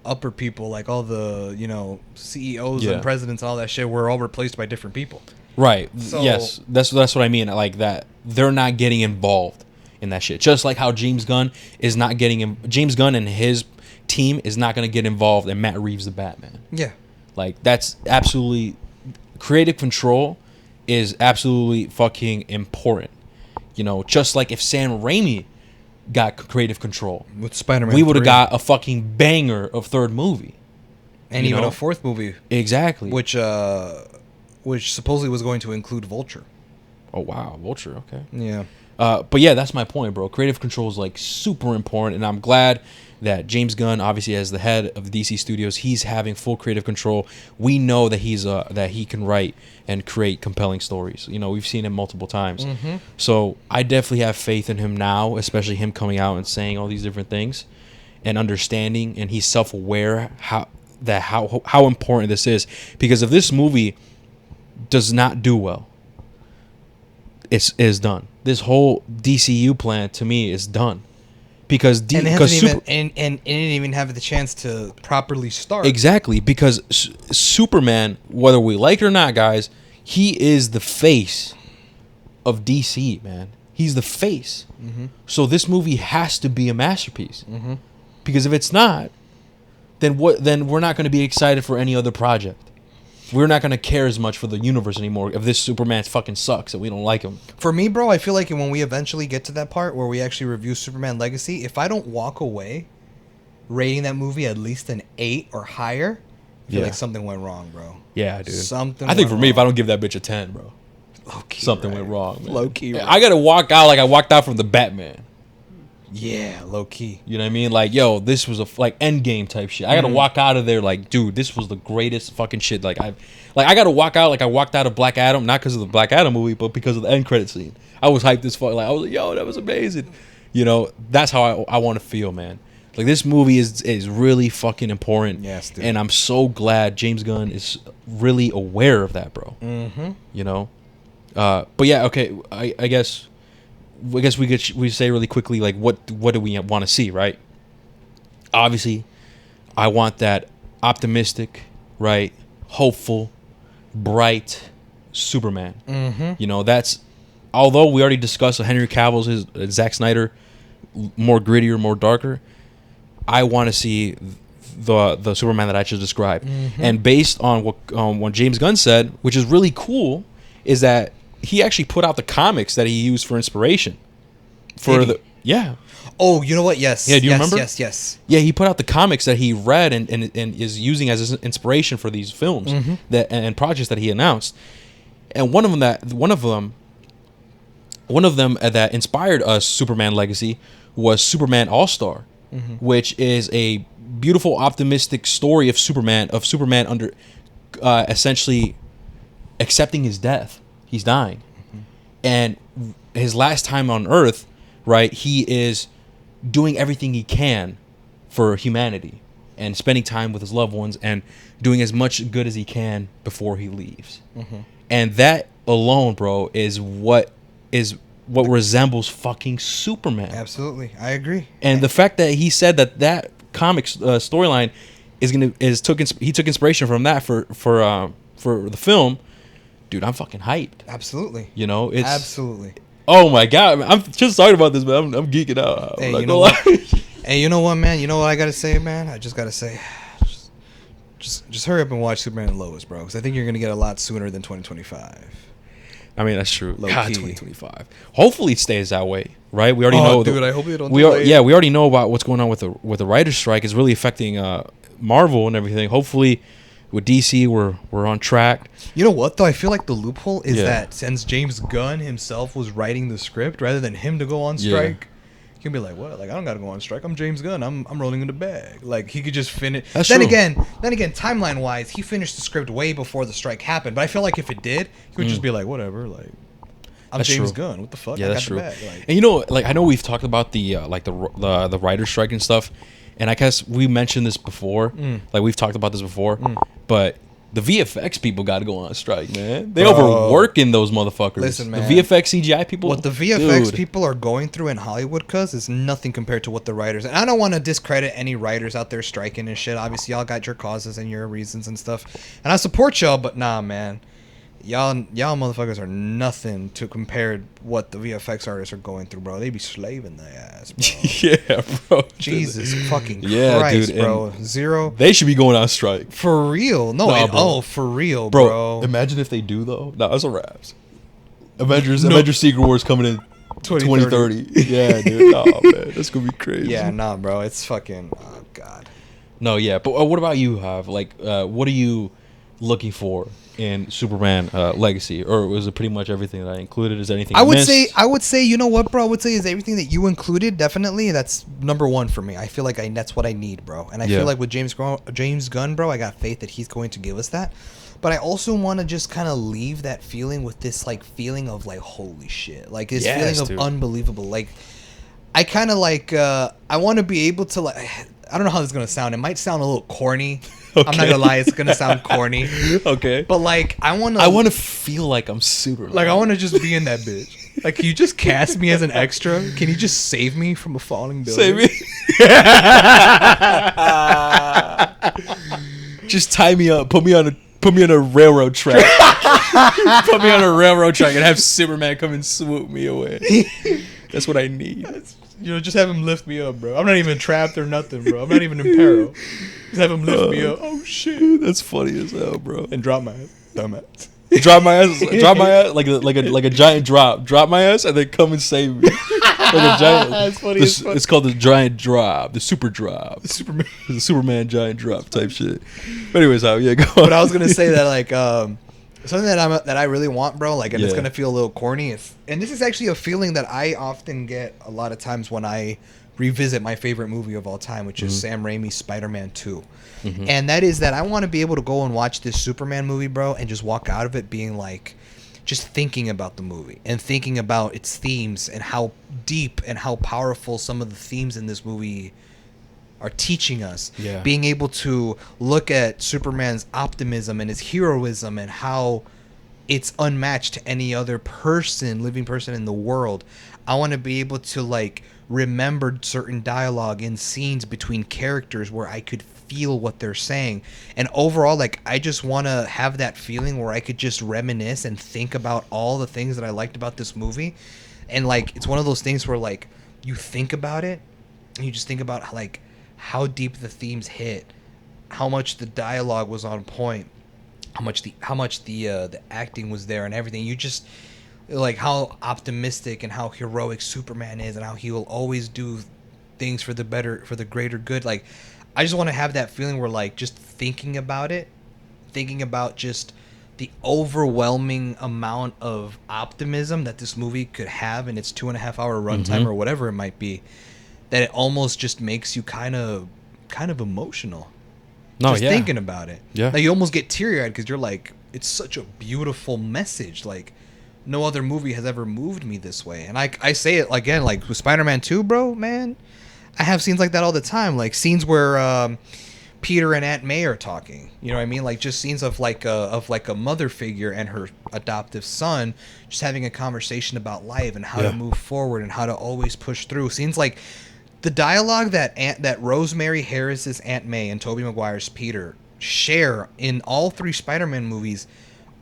[SPEAKER 2] upper people, like, all the, you know, CEOs and presidents and all that shit were all replaced by different people.
[SPEAKER 1] Right.
[SPEAKER 2] So,
[SPEAKER 1] yes, that's what I mean. Like that, they're not getting involved in that shit. Just like how James Gunn is not getting James Gunn and his team is not going to get involved in Matt Reeves' the Batman.
[SPEAKER 2] Yeah.
[SPEAKER 1] Like that's absolutely creative control is absolutely fucking important. You know, just like if Sam Raimi got creative control
[SPEAKER 2] with Spider-Man,
[SPEAKER 1] we would have got a fucking banger of third movie,
[SPEAKER 2] and even a fourth movie.
[SPEAKER 1] Exactly.
[SPEAKER 2] Which supposedly was going to include Vulture.
[SPEAKER 1] Oh wow, Vulture. Okay.
[SPEAKER 2] Yeah.
[SPEAKER 1] But yeah, that's my point, bro. Creative control is like super important, and I'm glad that James Gunn, obviously as the head of the DC Studios, he's having full creative control. We know that that he can write and create compelling stories. You know, we've seen him multiple times. So I definitely have faith in him now, especially him coming out and saying all these different things and understanding, and he's self-aware how important this is. Because if this movie does not do well, it is done. This whole DCU plan to me is done because
[SPEAKER 2] it didn't even have the chance to properly start.
[SPEAKER 1] Exactly, because Superman, whether we like it or not, guys, he is the face of DC, man. He's the face. So this movie has to be a masterpiece. Because if it's not, then we're not going to be excited for any other project. We're not going to care as much for the universe anymore if this Superman fucking sucks and we don't like him.
[SPEAKER 2] For me, bro, I feel like when we eventually get to that part where we actually review Superman Legacy, if I don't walk away rating that movie at least an 8 or higher, I feel like something went wrong, bro.
[SPEAKER 1] Yeah, dude.
[SPEAKER 2] I
[SPEAKER 1] think for me, if I don't give that bitch a 10, bro,
[SPEAKER 2] low-key,
[SPEAKER 1] something went wrong, man.
[SPEAKER 2] Low-key,
[SPEAKER 1] I got to walk out like I walked out from the Batman.
[SPEAKER 2] Yeah, low key.
[SPEAKER 1] You know what I mean? Like, yo, this was like Endgame type shit. I gotta walk out of there like, dude, this was the greatest fucking shit. Like I gotta walk out like I walked out of Black Adam, not because of the Black Adam movie, but because of the end credit scene. I was hyped as fuck. Like I was like, yo, that was amazing. You know, that's how I want to feel, man. Like this movie is really fucking important.
[SPEAKER 2] Yes, dude.
[SPEAKER 1] And I'm so glad James Gunn is really aware of that, bro.
[SPEAKER 2] Mm-hmm.
[SPEAKER 1] You know, but yeah, okay. I guess we say really quickly like what do we want to see, right? Obviously, I want that optimistic, right, hopeful, bright Superman.
[SPEAKER 2] Mm-hmm.
[SPEAKER 1] You know, that's although we already discussed Henry Cavill's his Zack Snyder, more grittier, more darker. I want to see the Superman that I just described, and based on what James Gunn said, which is really cool, is that he actually put out the comics that he used for inspiration.
[SPEAKER 2] Oh, you know what? Yes.
[SPEAKER 1] Yeah, do you remember?
[SPEAKER 2] Yes.
[SPEAKER 1] Yeah, he put out the comics that he read and is using as his inspiration for these films and projects that he announced. And one of them that inspired us Superman Legacy was Superman All-Star, which is a beautiful, optimistic story of Superman under essentially accepting his death. He's dying, and his last time on Earth, right? He is doing everything he can for humanity and spending time with his loved ones and doing as much good as he can before he leaves. And that alone, bro, is what resembles fucking Superman.
[SPEAKER 2] Absolutely, I agree.
[SPEAKER 1] And the fact that he said that comics storyline he took inspiration from that for the film, dude, I'm fucking hyped.
[SPEAKER 2] Absolutely.
[SPEAKER 1] You know, it's
[SPEAKER 2] absolutely.
[SPEAKER 1] Oh my god, man. I'm just talking about this, man. I'm geeking out.
[SPEAKER 2] Hey, you know what? Hey, you know what, man? You know what I gotta say, man? I just gotta say, just hurry up and watch Superman and Lois, bro. Because I think you're gonna get a lot sooner than 2025.
[SPEAKER 1] I mean, that's true.
[SPEAKER 2] Low
[SPEAKER 1] God,
[SPEAKER 2] key.
[SPEAKER 1] 2025. Hopefully, it stays that way, right? We already know.
[SPEAKER 2] Dude, I hope they don't.
[SPEAKER 1] We already know about what's going on with the writer's strike. It's really affecting Marvel and everything. Hopefully, with DC, we're on track.
[SPEAKER 2] You know what though? I feel like the loophole is that since James Gunn himself was writing the script, rather than him to go on strike, he can be like, "What? Like I don't gotta go on strike. I'm James Gunn. I'm rolling in the bag." Like he could just finish.
[SPEAKER 1] That's
[SPEAKER 2] then
[SPEAKER 1] true.
[SPEAKER 2] again, timeline wise, he finished the script way before the strike happened. But I feel like if it did, he would just be like, "Whatever." Like I'm
[SPEAKER 1] That's
[SPEAKER 2] James
[SPEAKER 1] true.
[SPEAKER 2] Gunn. What the fuck?
[SPEAKER 1] Yeah,
[SPEAKER 2] I
[SPEAKER 1] that's
[SPEAKER 2] got
[SPEAKER 1] true.
[SPEAKER 2] the bag. Like,
[SPEAKER 1] And you know, like I know we've talked about the writer's strike and stuff, and I guess we mentioned this before. Like we've talked about this before, but the VFX people got to go on strike, man. They overworking those motherfuckers.
[SPEAKER 2] Listen, man.
[SPEAKER 1] The VFX CGI people.
[SPEAKER 2] what the VFX
[SPEAKER 1] dude.
[SPEAKER 2] people are going through in Hollywood, cuz, is nothing compared to what the writers. And I don't want to discredit any writers out there striking and shit. Obviously, y'all got your causes and your reasons and stuff, and I support y'all. But nah, man, y'all motherfuckers are nothing to compare what the VFX artists are going through, bro. They be slaving their ass, bro.
[SPEAKER 1] Yeah, bro.
[SPEAKER 2] Jesus fucking
[SPEAKER 1] Yeah,
[SPEAKER 2] Christ,
[SPEAKER 1] dude,
[SPEAKER 2] bro. Zero.
[SPEAKER 1] They should be going on strike,
[SPEAKER 2] For real. No,
[SPEAKER 1] Nah, bro.
[SPEAKER 2] for real,
[SPEAKER 1] bro.
[SPEAKER 2] bro.
[SPEAKER 1] Imagine if they do though. Nah, that's a wraps. Avengers Secret Wars coming in 2030. Yeah, dude. Oh man, that's gonna be crazy.
[SPEAKER 2] Yeah, nah, bro. It's fucking. Oh god.
[SPEAKER 1] No, yeah, but what about you, Hav? Like, what are you looking for in Superman Legacy, or was it pretty much everything that I included? Is there anything
[SPEAKER 2] I would
[SPEAKER 1] missed?
[SPEAKER 2] say, you know what, bro? I would say is everything that you included. Definitely, that's number one for me. I feel like that's what I need, bro. And I feel like with James Gunn, bro, I got faith that he's going to give us that. But I also want to just kind of leave that feeling with this like feeling of like holy shit, like this feeling of
[SPEAKER 1] dude.
[SPEAKER 2] unbelievable. Like I kind of like I want to be able to like. I don't know how this is gonna sound. It might sound a little corny. Okay. I'm not gonna lie, it's gonna sound corny.
[SPEAKER 1] Okay.
[SPEAKER 2] But like I wanna
[SPEAKER 1] feel like I'm Superman.
[SPEAKER 2] like I wanna just be in that bitch. Like, can you just cast me as an extra? Can you just save me from a falling building?
[SPEAKER 1] Save me. Just tie me up. Put me on a railroad track. Put me on a railroad track and have Superman come and swoop me away. That's what I need.
[SPEAKER 2] You know, just have him lift me up, bro. I'm not even trapped or nothing, bro. I'm not even in peril. Just have him lift me up. Oh shit,
[SPEAKER 1] that's funny as hell, bro.
[SPEAKER 2] and drop my ass, dumbass.
[SPEAKER 1] Drop my ass like a giant drop. Drop my ass and then come and save me. Like a giant.
[SPEAKER 2] That's funny.
[SPEAKER 1] It's called the giant drop, the super drop,
[SPEAKER 2] Superman.
[SPEAKER 1] the Superman giant drop type shit. But anyways, how yeah, go on.
[SPEAKER 2] But I was gonna say that like something that I really want, bro. Like, and it's
[SPEAKER 1] Yeah.
[SPEAKER 2] gonna feel a little corny. And this is actually a feeling that I often get a lot of times when I revisit my favorite movie of all time, which is Sam Raimi's Spider-Man 2.
[SPEAKER 1] Mm-hmm.
[SPEAKER 2] And that is that I want to be able to go and watch this Superman movie, bro, and just walk out of it being like, just thinking about the movie and thinking about its themes and how deep and how powerful some of the themes in this movie are teaching us.
[SPEAKER 1] Yeah.
[SPEAKER 2] Being able to look at Superman's optimism and his heroism and how it's unmatched to any other living person in the world. I want to be able to like remember certain dialogue in scenes between characters where I could feel what they're saying. And overall, like, I just want to have that feeling where I could just reminisce and think about all the things that I liked about this movie. And like, it's one of those things where like you think about it and you just think about like how deep the themes hit, how much the dialogue was on point, how much the acting was there and everything. You just like how optimistic and how heroic Superman is and how he will always do things for the greater good. Like, I just want to have that feeling where like just thinking about just the overwhelming amount of optimism that this movie could have in its 2.5 hour runtime or whatever it might be, that it almost just makes you kind of emotional. Just thinking about it.
[SPEAKER 1] Yeah.
[SPEAKER 2] Like, you almost get teary-eyed because you're like, it's such a beautiful message. Like, no other movie has ever moved me this way. And I say it again, like with Spider-Man 2, bro, man, I have scenes like that all the time. Like scenes where Peter and Aunt May are talking. You know what I mean? Like just scenes of like a mother figure and her adoptive son just having a conversation about life and how to move forward and how to always push through. Scenes like the dialogue that Rosemary Harris's Aunt May and Tobey Maguire's Peter share in all 3 Spider-Man movies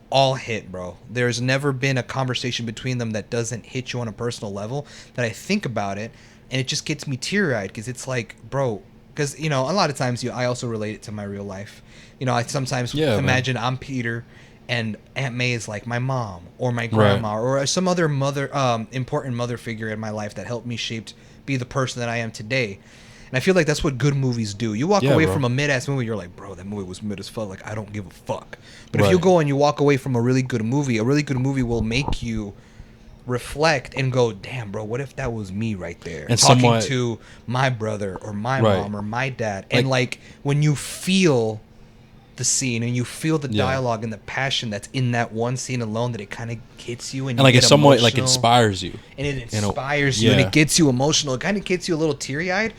[SPEAKER 2] all hit, bro. There's never been a conversation between them that doesn't hit you on a personal level, that I think about it and it just gets me teary-eyed because it's like, bro, because, you know, a lot of times I also relate it to my real life. You know, I sometimes imagine I'm Peter and Aunt May is like my mom or my grandma or some other important mother figure in my life that helped me be the person that I am today. And I feel like that's what good movies do. You walk away from a mid-ass movie, you're like, bro, that movie was mid as fuck. Like, I don't give a fuck. But if you go and you walk away from a really good movie will make you reflect and go, damn, bro, what if that was me right there? And talking to my brother or my mom or my dad. And like when you feel the scene and you feel the dialogue and the passion that's in that one scene alone, that it kind of hits you and
[SPEAKER 1] like it somewhat like inspires you.
[SPEAKER 2] And it inspires you and it gets you emotional. It kind of gets you a little teary-eyed.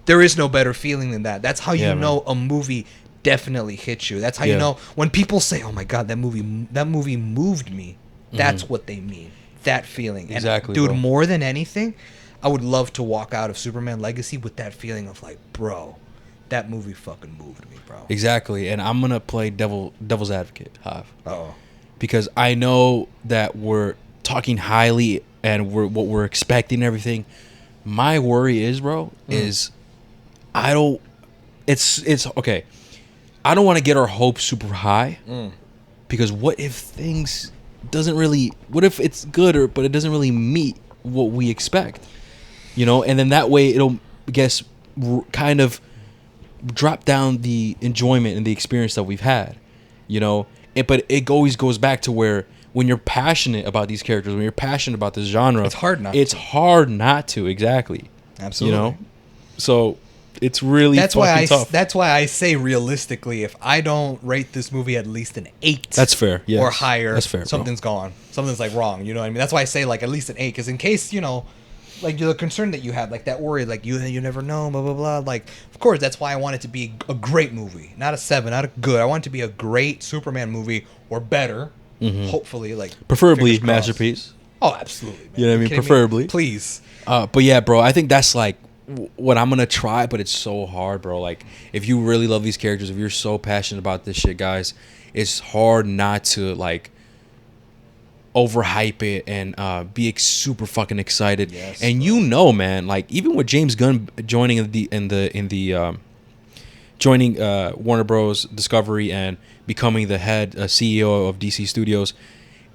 [SPEAKER 2] There is no better feeling than that. That's how you know a movie definitely hits you. That's how you know when people say, "Oh my god, that movie moved me." That's what they mean. That feeling.
[SPEAKER 1] Exactly.
[SPEAKER 2] And, dude,
[SPEAKER 1] bro.
[SPEAKER 2] more than anything, I would love to walk out of Superman Legacy with that feeling of like, bro, that movie fucking moved me, bro.
[SPEAKER 1] Exactly. And I'm gonna play devil's advocate, Hav.
[SPEAKER 2] Uh-oh.
[SPEAKER 1] Because I know that we're talking highly and what we're expecting and everything. My worry is, bro, is it's okay. I don't want to get our hopes super high because what if it's good but it doesn't really meet what we expect, you know? And then that way it'll, I guess, kind of drop down the enjoyment and the experience that we've had, you know? But it always goes back to where when you're passionate about these characters, when you're passionate about this genre,
[SPEAKER 2] it's hard not to.
[SPEAKER 1] Exactly.
[SPEAKER 2] Absolutely.
[SPEAKER 1] You know? So it's really tough.
[SPEAKER 2] That's why I say realistically, if I don't rate this movie at least an 8,
[SPEAKER 1] that's fair,
[SPEAKER 2] or higher,
[SPEAKER 1] that's fair,
[SPEAKER 2] something's gone. Something's like wrong. You know what I mean? That's why I say like at least an 8, because in case, you know, like the concern that you have, like that worry, like you never know, blah blah blah. Like, of course, that's why I want it to be a great movie, not a 7, not a good. I want it to be a great Superman movie or better. Hopefully, like
[SPEAKER 1] preferably masterpiece.
[SPEAKER 2] Oh, absolutely. Man.
[SPEAKER 1] You know what I mean? Preferably,
[SPEAKER 2] please.
[SPEAKER 1] But yeah, bro, I think that's like what I'm gonna try, but it's so hard, bro. Like, if you really love these characters, if you're so passionate about this shit, guys, it's hard not to like overhype it and be super fucking excited.
[SPEAKER 2] Yes,
[SPEAKER 1] and
[SPEAKER 2] bro.
[SPEAKER 1] You know, man, like even with James Gunn joining joining Warner Bros. Discovery and becoming the head CEO of DC Studios,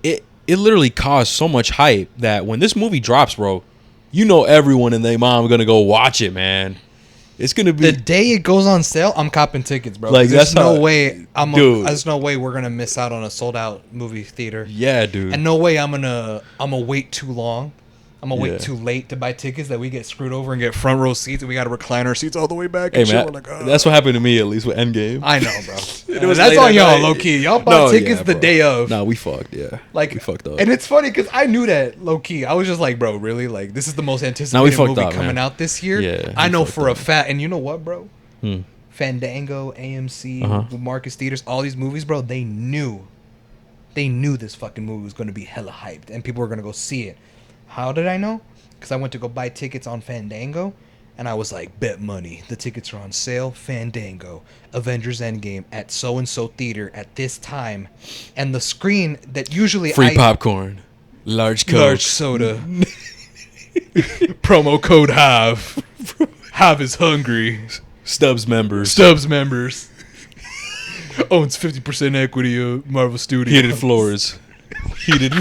[SPEAKER 1] it literally caused so much hype that when this movie drops, bro, you know everyone and their mom are gonna go watch it, man. It's gonna be
[SPEAKER 2] the day it goes on sale. I'm copping tickets, bro.
[SPEAKER 1] Like,
[SPEAKER 2] there's no way we're gonna miss out on a sold out movie theater.
[SPEAKER 1] Yeah, dude.
[SPEAKER 2] And no way I'm gonna wait too long I'm gonna wait too late to buy tickets that we get screwed over and get front row seats and we gotta recline our seats all the way back.
[SPEAKER 1] Hey
[SPEAKER 2] and
[SPEAKER 1] man,
[SPEAKER 2] shit. We're like,
[SPEAKER 1] that's what happened to me at least with Endgame.
[SPEAKER 2] I know, bro.
[SPEAKER 1] was
[SPEAKER 2] That's
[SPEAKER 1] late
[SPEAKER 2] on
[SPEAKER 1] at
[SPEAKER 2] y'all,
[SPEAKER 1] night.
[SPEAKER 2] low key. Y'all bought tickets the day of.
[SPEAKER 1] Nah, we fucked. Yeah,
[SPEAKER 2] Like
[SPEAKER 1] we fucked up.
[SPEAKER 2] And it's funny because I knew that low key. I was just like, bro, really? Like this is the most
[SPEAKER 1] Nah, we
[SPEAKER 2] anticipated
[SPEAKER 1] fucked
[SPEAKER 2] movie
[SPEAKER 1] up,
[SPEAKER 2] coming
[SPEAKER 1] man.
[SPEAKER 2] out this year.
[SPEAKER 1] Yeah,
[SPEAKER 2] I
[SPEAKER 1] we
[SPEAKER 2] know
[SPEAKER 1] fucked
[SPEAKER 2] for a
[SPEAKER 1] up.
[SPEAKER 2] fact. And you know what, bro?
[SPEAKER 1] Hmm.
[SPEAKER 2] Fandango, AMC,
[SPEAKER 1] Uh-huh.
[SPEAKER 2] Marcus Theaters, all these movies, bro. They knew this fucking movie was gonna be hella hyped and people were gonna go see it. How did I know? Because I went to go buy tickets on Fandango, and I was like, bet money. The tickets are on sale. Fandango. Avengers Endgame at so-and-so theater at this time. And the screen that usually
[SPEAKER 1] Free popcorn, large Coke.
[SPEAKER 2] Large soda. Promo code HIVE. HIVE is hungry.
[SPEAKER 1] Stubs members.
[SPEAKER 2] Stubbs members. Owns 50% equity of Marvel Studios.
[SPEAKER 1] Heated floors. Heated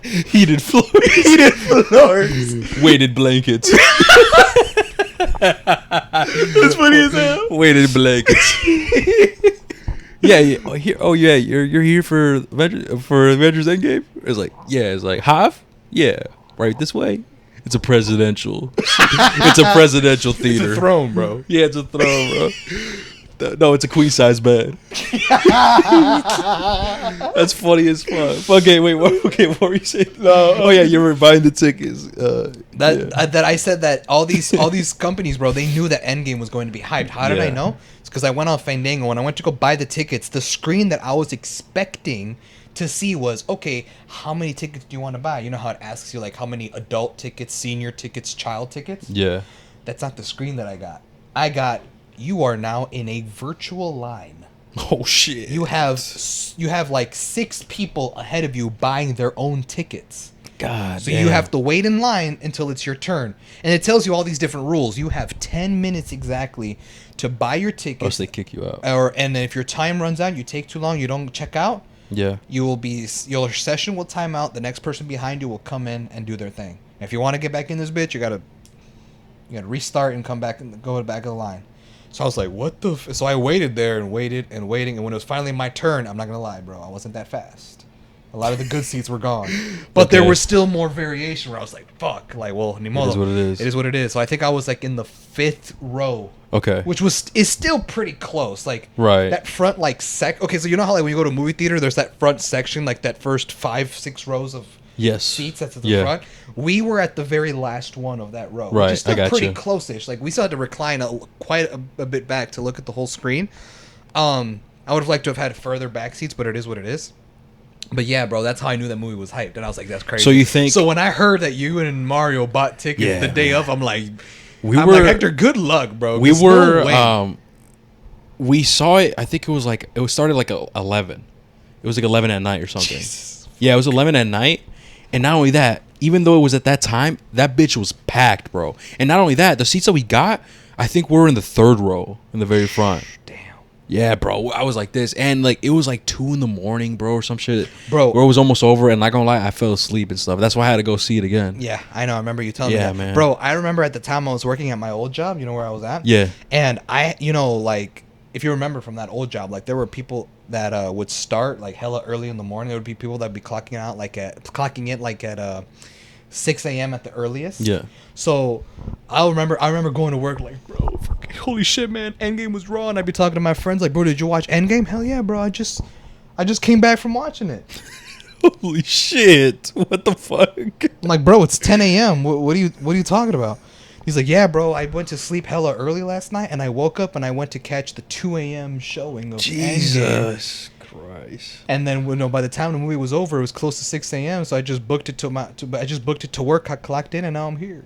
[SPEAKER 1] heated floors.
[SPEAKER 2] Heated floors.
[SPEAKER 1] Weighted blankets.
[SPEAKER 2] That's funny as hell.
[SPEAKER 1] Weighted blankets. Yeah. You're here for Avengers Endgame. It's like, yeah. It's like, Hive. Yeah, right this way. It's a presidential. It's a presidential theater.
[SPEAKER 2] It's a throne, bro.
[SPEAKER 1] Yeah, it's a throne, bro. No, it's a queen size bed. That's funny as fuck. Okay, wait. What were you saying?
[SPEAKER 2] No.
[SPEAKER 1] Oh yeah, you were buying the tickets.
[SPEAKER 2] That I said that all these companies, bro, they knew that Endgame was going to be hyped. How did I
[SPEAKER 1] Yeah.
[SPEAKER 2] know? It's because I went on Fandango and I went to go buy the tickets. The screen that I was expecting to see was, okay, how many tickets do you want to buy? You know how it asks you like how many adult tickets, senior tickets, child tickets?
[SPEAKER 1] Yeah.
[SPEAKER 2] That's not the screen that I got. I got, you are now in a virtual line.
[SPEAKER 1] Oh shit.
[SPEAKER 2] You have like 6 people ahead of you buying their own tickets.
[SPEAKER 1] God.
[SPEAKER 2] So you have to wait in line until it's your turn. And it tells you all these different rules. You have 10 minutes exactly to buy your
[SPEAKER 1] Or
[SPEAKER 2] tickets.
[SPEAKER 1] else they kick you out.
[SPEAKER 2] And then if your time runs out, you take too long, you don't check out,
[SPEAKER 1] Yeah.
[SPEAKER 2] your session will time out. The next person behind you will come in and do their thing. And if you want to get back in this bitch, you gotta restart and come back and go back of the line. So I was like, what the so I waited there and waited and waiting, and when it was finally my turn, I'm not gonna lie, bro, I wasn't that fast. A lot of the good seats were gone. But there
[SPEAKER 1] Okay.
[SPEAKER 2] was still more variation where I was like, fuck, like, well, ni modo.
[SPEAKER 1] It is what it is.
[SPEAKER 2] It is what it is. So I think I was like in the 5th row.
[SPEAKER 1] Okay.
[SPEAKER 2] Which is still pretty close. Like
[SPEAKER 1] Right.
[SPEAKER 2] that front like okay, so you know how like when you go to a movie theater there's that front section, like that first 5-6 rows of
[SPEAKER 1] Yes.
[SPEAKER 2] seats that's at the
[SPEAKER 1] Yeah.
[SPEAKER 2] front. We were at the very last one of that row,
[SPEAKER 1] Right,
[SPEAKER 2] which is still
[SPEAKER 1] I got
[SPEAKER 2] pretty
[SPEAKER 1] you.
[SPEAKER 2] close-ish. Like we still had to recline quite a bit back to look at the whole screen. I would have liked to have had further back seats, but it is what it is. But yeah, bro, that's how I knew that movie was hyped, and I was like, "That's crazy."
[SPEAKER 1] So you think-
[SPEAKER 2] So when I heard that you and Mario bought tickets
[SPEAKER 1] Yeah,
[SPEAKER 2] the day
[SPEAKER 1] man.
[SPEAKER 2] of, I'm like,
[SPEAKER 1] We
[SPEAKER 2] I'm
[SPEAKER 1] were
[SPEAKER 2] like, Hector, good luck, bro.
[SPEAKER 1] We
[SPEAKER 2] There's
[SPEAKER 1] were
[SPEAKER 2] no way.
[SPEAKER 1] we saw it. I think it started like 11. It was like 11 at night or something.
[SPEAKER 2] Jesus.
[SPEAKER 1] Yeah, it was 11 at night. And not only that, even though it was at that time, that bitch was packed, bro. And not only that, the seats that we got, I think we're in the 3rd row in the very front.
[SPEAKER 2] Damn.
[SPEAKER 1] Yeah, bro. I was like this, and like it was like 2 a.m, bro, or some shit,
[SPEAKER 2] Bro.
[SPEAKER 1] Where it was almost over, and not gonna lie, I fell asleep and stuff. That's why I had to go see it again.
[SPEAKER 2] Yeah, I know. I remember you telling me
[SPEAKER 1] Yeah,
[SPEAKER 2] that.
[SPEAKER 1] man.
[SPEAKER 2] Bro, I remember at the time I was working at my old job, you know where I was at?
[SPEAKER 1] Yeah.
[SPEAKER 2] And like, if you remember from that old job, like there were people that would start like hella early in the morning. There would be people that would be clocking in like at 6 a.m. at the earliest.
[SPEAKER 1] Yeah.
[SPEAKER 2] So I remember going to work like, bro, fucking, holy shit, man, Endgame was raw, and I'd be talking to my friends like, bro, did you watch Endgame? Hell yeah, bro. I just came back from watching it.
[SPEAKER 1] Holy shit! What the fuck?
[SPEAKER 2] I'm like, bro, it's 10 a.m. What are you talking about? He's like, yeah, bro, I went to sleep hella early last night, and I woke up and I went to catch the 2 a.m. showing of Endgame.
[SPEAKER 1] Jesus Christ!
[SPEAKER 2] And then, by the time the movie was over, it was close to 6 a.m. So I just booked it to work. I clocked in, and now I'm here.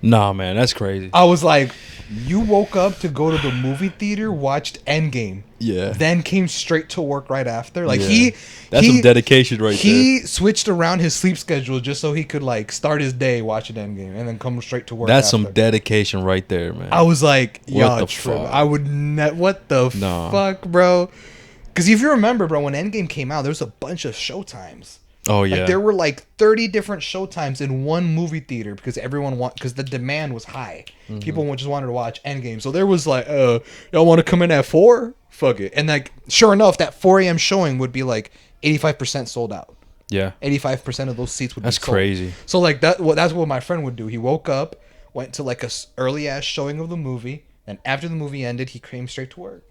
[SPEAKER 1] Nah, man, that's crazy.
[SPEAKER 2] I was like, you woke up to go to the movie theater, watched Endgame,
[SPEAKER 1] Yeah.
[SPEAKER 2] then came straight to work right after. Like
[SPEAKER 1] Yeah. That's some dedication right there.
[SPEAKER 2] He switched around his sleep schedule just so he could like start his day watching Endgame and then come straight to work.
[SPEAKER 1] That's
[SPEAKER 2] after.
[SPEAKER 1] some dedication right there, man.
[SPEAKER 2] I was like,
[SPEAKER 1] What
[SPEAKER 2] y'all
[SPEAKER 1] the
[SPEAKER 2] trip.
[SPEAKER 1] fuck?
[SPEAKER 2] I would what the
[SPEAKER 1] Nah.
[SPEAKER 2] fuck, bro? Because if you remember, bro, when Endgame came out, there was a bunch of showtimes.
[SPEAKER 1] Oh yeah.
[SPEAKER 2] Like there were like 30 different showtimes in one movie theater because because the demand was high.
[SPEAKER 1] Mm-hmm.
[SPEAKER 2] People just wanted to watch Endgame. So there was like, y'all want to come in at 4? Fuck it. And like, sure enough, that 4 a.m. showing would be like 85% sold out.
[SPEAKER 1] Yeah.
[SPEAKER 2] 85% of those seats would
[SPEAKER 1] That's
[SPEAKER 2] be sold.
[SPEAKER 1] crazy.
[SPEAKER 2] So like that's what my friend would do. He woke up, went to like a early ass showing of the movie, and after the movie ended, he came straight to work.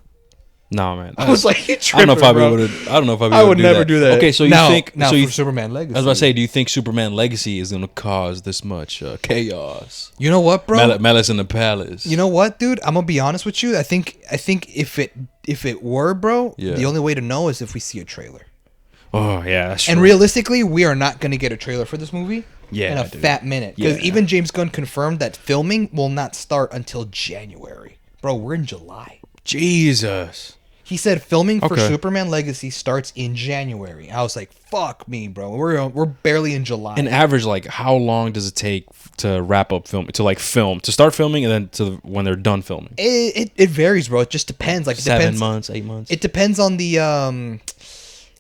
[SPEAKER 1] Nah, man.
[SPEAKER 2] I was like, you tripping,
[SPEAKER 1] I don't know if I
[SPEAKER 2] bro.
[SPEAKER 1] would. I don't know if I would.
[SPEAKER 2] I would never do that.
[SPEAKER 1] Okay, so you
[SPEAKER 2] now,
[SPEAKER 1] think?
[SPEAKER 2] now
[SPEAKER 1] so you,
[SPEAKER 2] for Superman Legacy?
[SPEAKER 1] I was about to say, do you think Superman Legacy is going to cause this much chaos?
[SPEAKER 2] You know what, bro?
[SPEAKER 1] Malice in the Palace.
[SPEAKER 2] You know what, dude? I'm gonna be honest with you. I think if it were, bro,
[SPEAKER 1] Yeah.
[SPEAKER 2] the only way to know is if we see a trailer.
[SPEAKER 1] Oh yeah, that's true.
[SPEAKER 2] And realistically, we are not gonna get a trailer for this movie.
[SPEAKER 1] Yeah,
[SPEAKER 2] in a
[SPEAKER 1] dude.
[SPEAKER 2] fat minute. Because
[SPEAKER 1] Yeah.
[SPEAKER 2] even James Gunn confirmed that filming will not start until January. Bro, we're in July.
[SPEAKER 1] Jesus.
[SPEAKER 2] He said filming for
[SPEAKER 1] Okay.
[SPEAKER 2] Superman Legacy starts in January. I was like, "Fuck me, bro. We're barely in July."
[SPEAKER 1] An average, like, how long does it take to wrap up film to start filming, and then to when they're done filming?
[SPEAKER 2] It varies, bro. It just depends. Like it
[SPEAKER 1] 7
[SPEAKER 2] depends.
[SPEAKER 1] months, 8 months.
[SPEAKER 2] It depends on the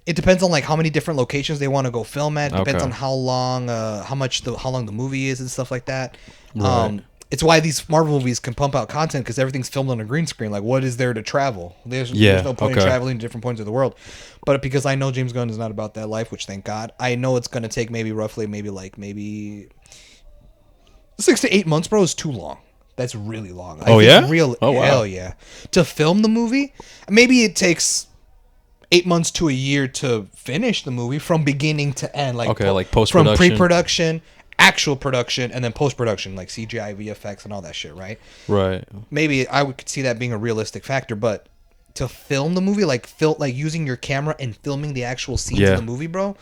[SPEAKER 2] It depends on like how many different locations they want to go film at. It depends
[SPEAKER 1] Okay.
[SPEAKER 2] on how long how long the movie is and stuff like that.
[SPEAKER 1] Right.
[SPEAKER 2] It's why these Marvel movies can pump out content because everything's filmed on a green screen. Like, what is there to travel? There's no point in traveling to different points of the world. But because I know James Gunn is not about that life, which thank God, I know it's gonna take maybe 6 to 8 months, bro. Is too long. That's really long.
[SPEAKER 1] Oh, yeah?
[SPEAKER 2] Real.
[SPEAKER 1] Oh, wow.
[SPEAKER 2] Hell yeah. To film the movie, maybe it takes 8 months to a year to finish the movie from beginning to end. Like
[SPEAKER 1] like post-production.
[SPEAKER 2] from pre-production, actual production, and then post-production, like CGI, VFX, and all that shit. Right?
[SPEAKER 1] Right.
[SPEAKER 2] Maybe I could see that being a realistic factor, but to film the movie, like using your camera and filming the actual scenes
[SPEAKER 1] Yeah.
[SPEAKER 2] of the movie, bro.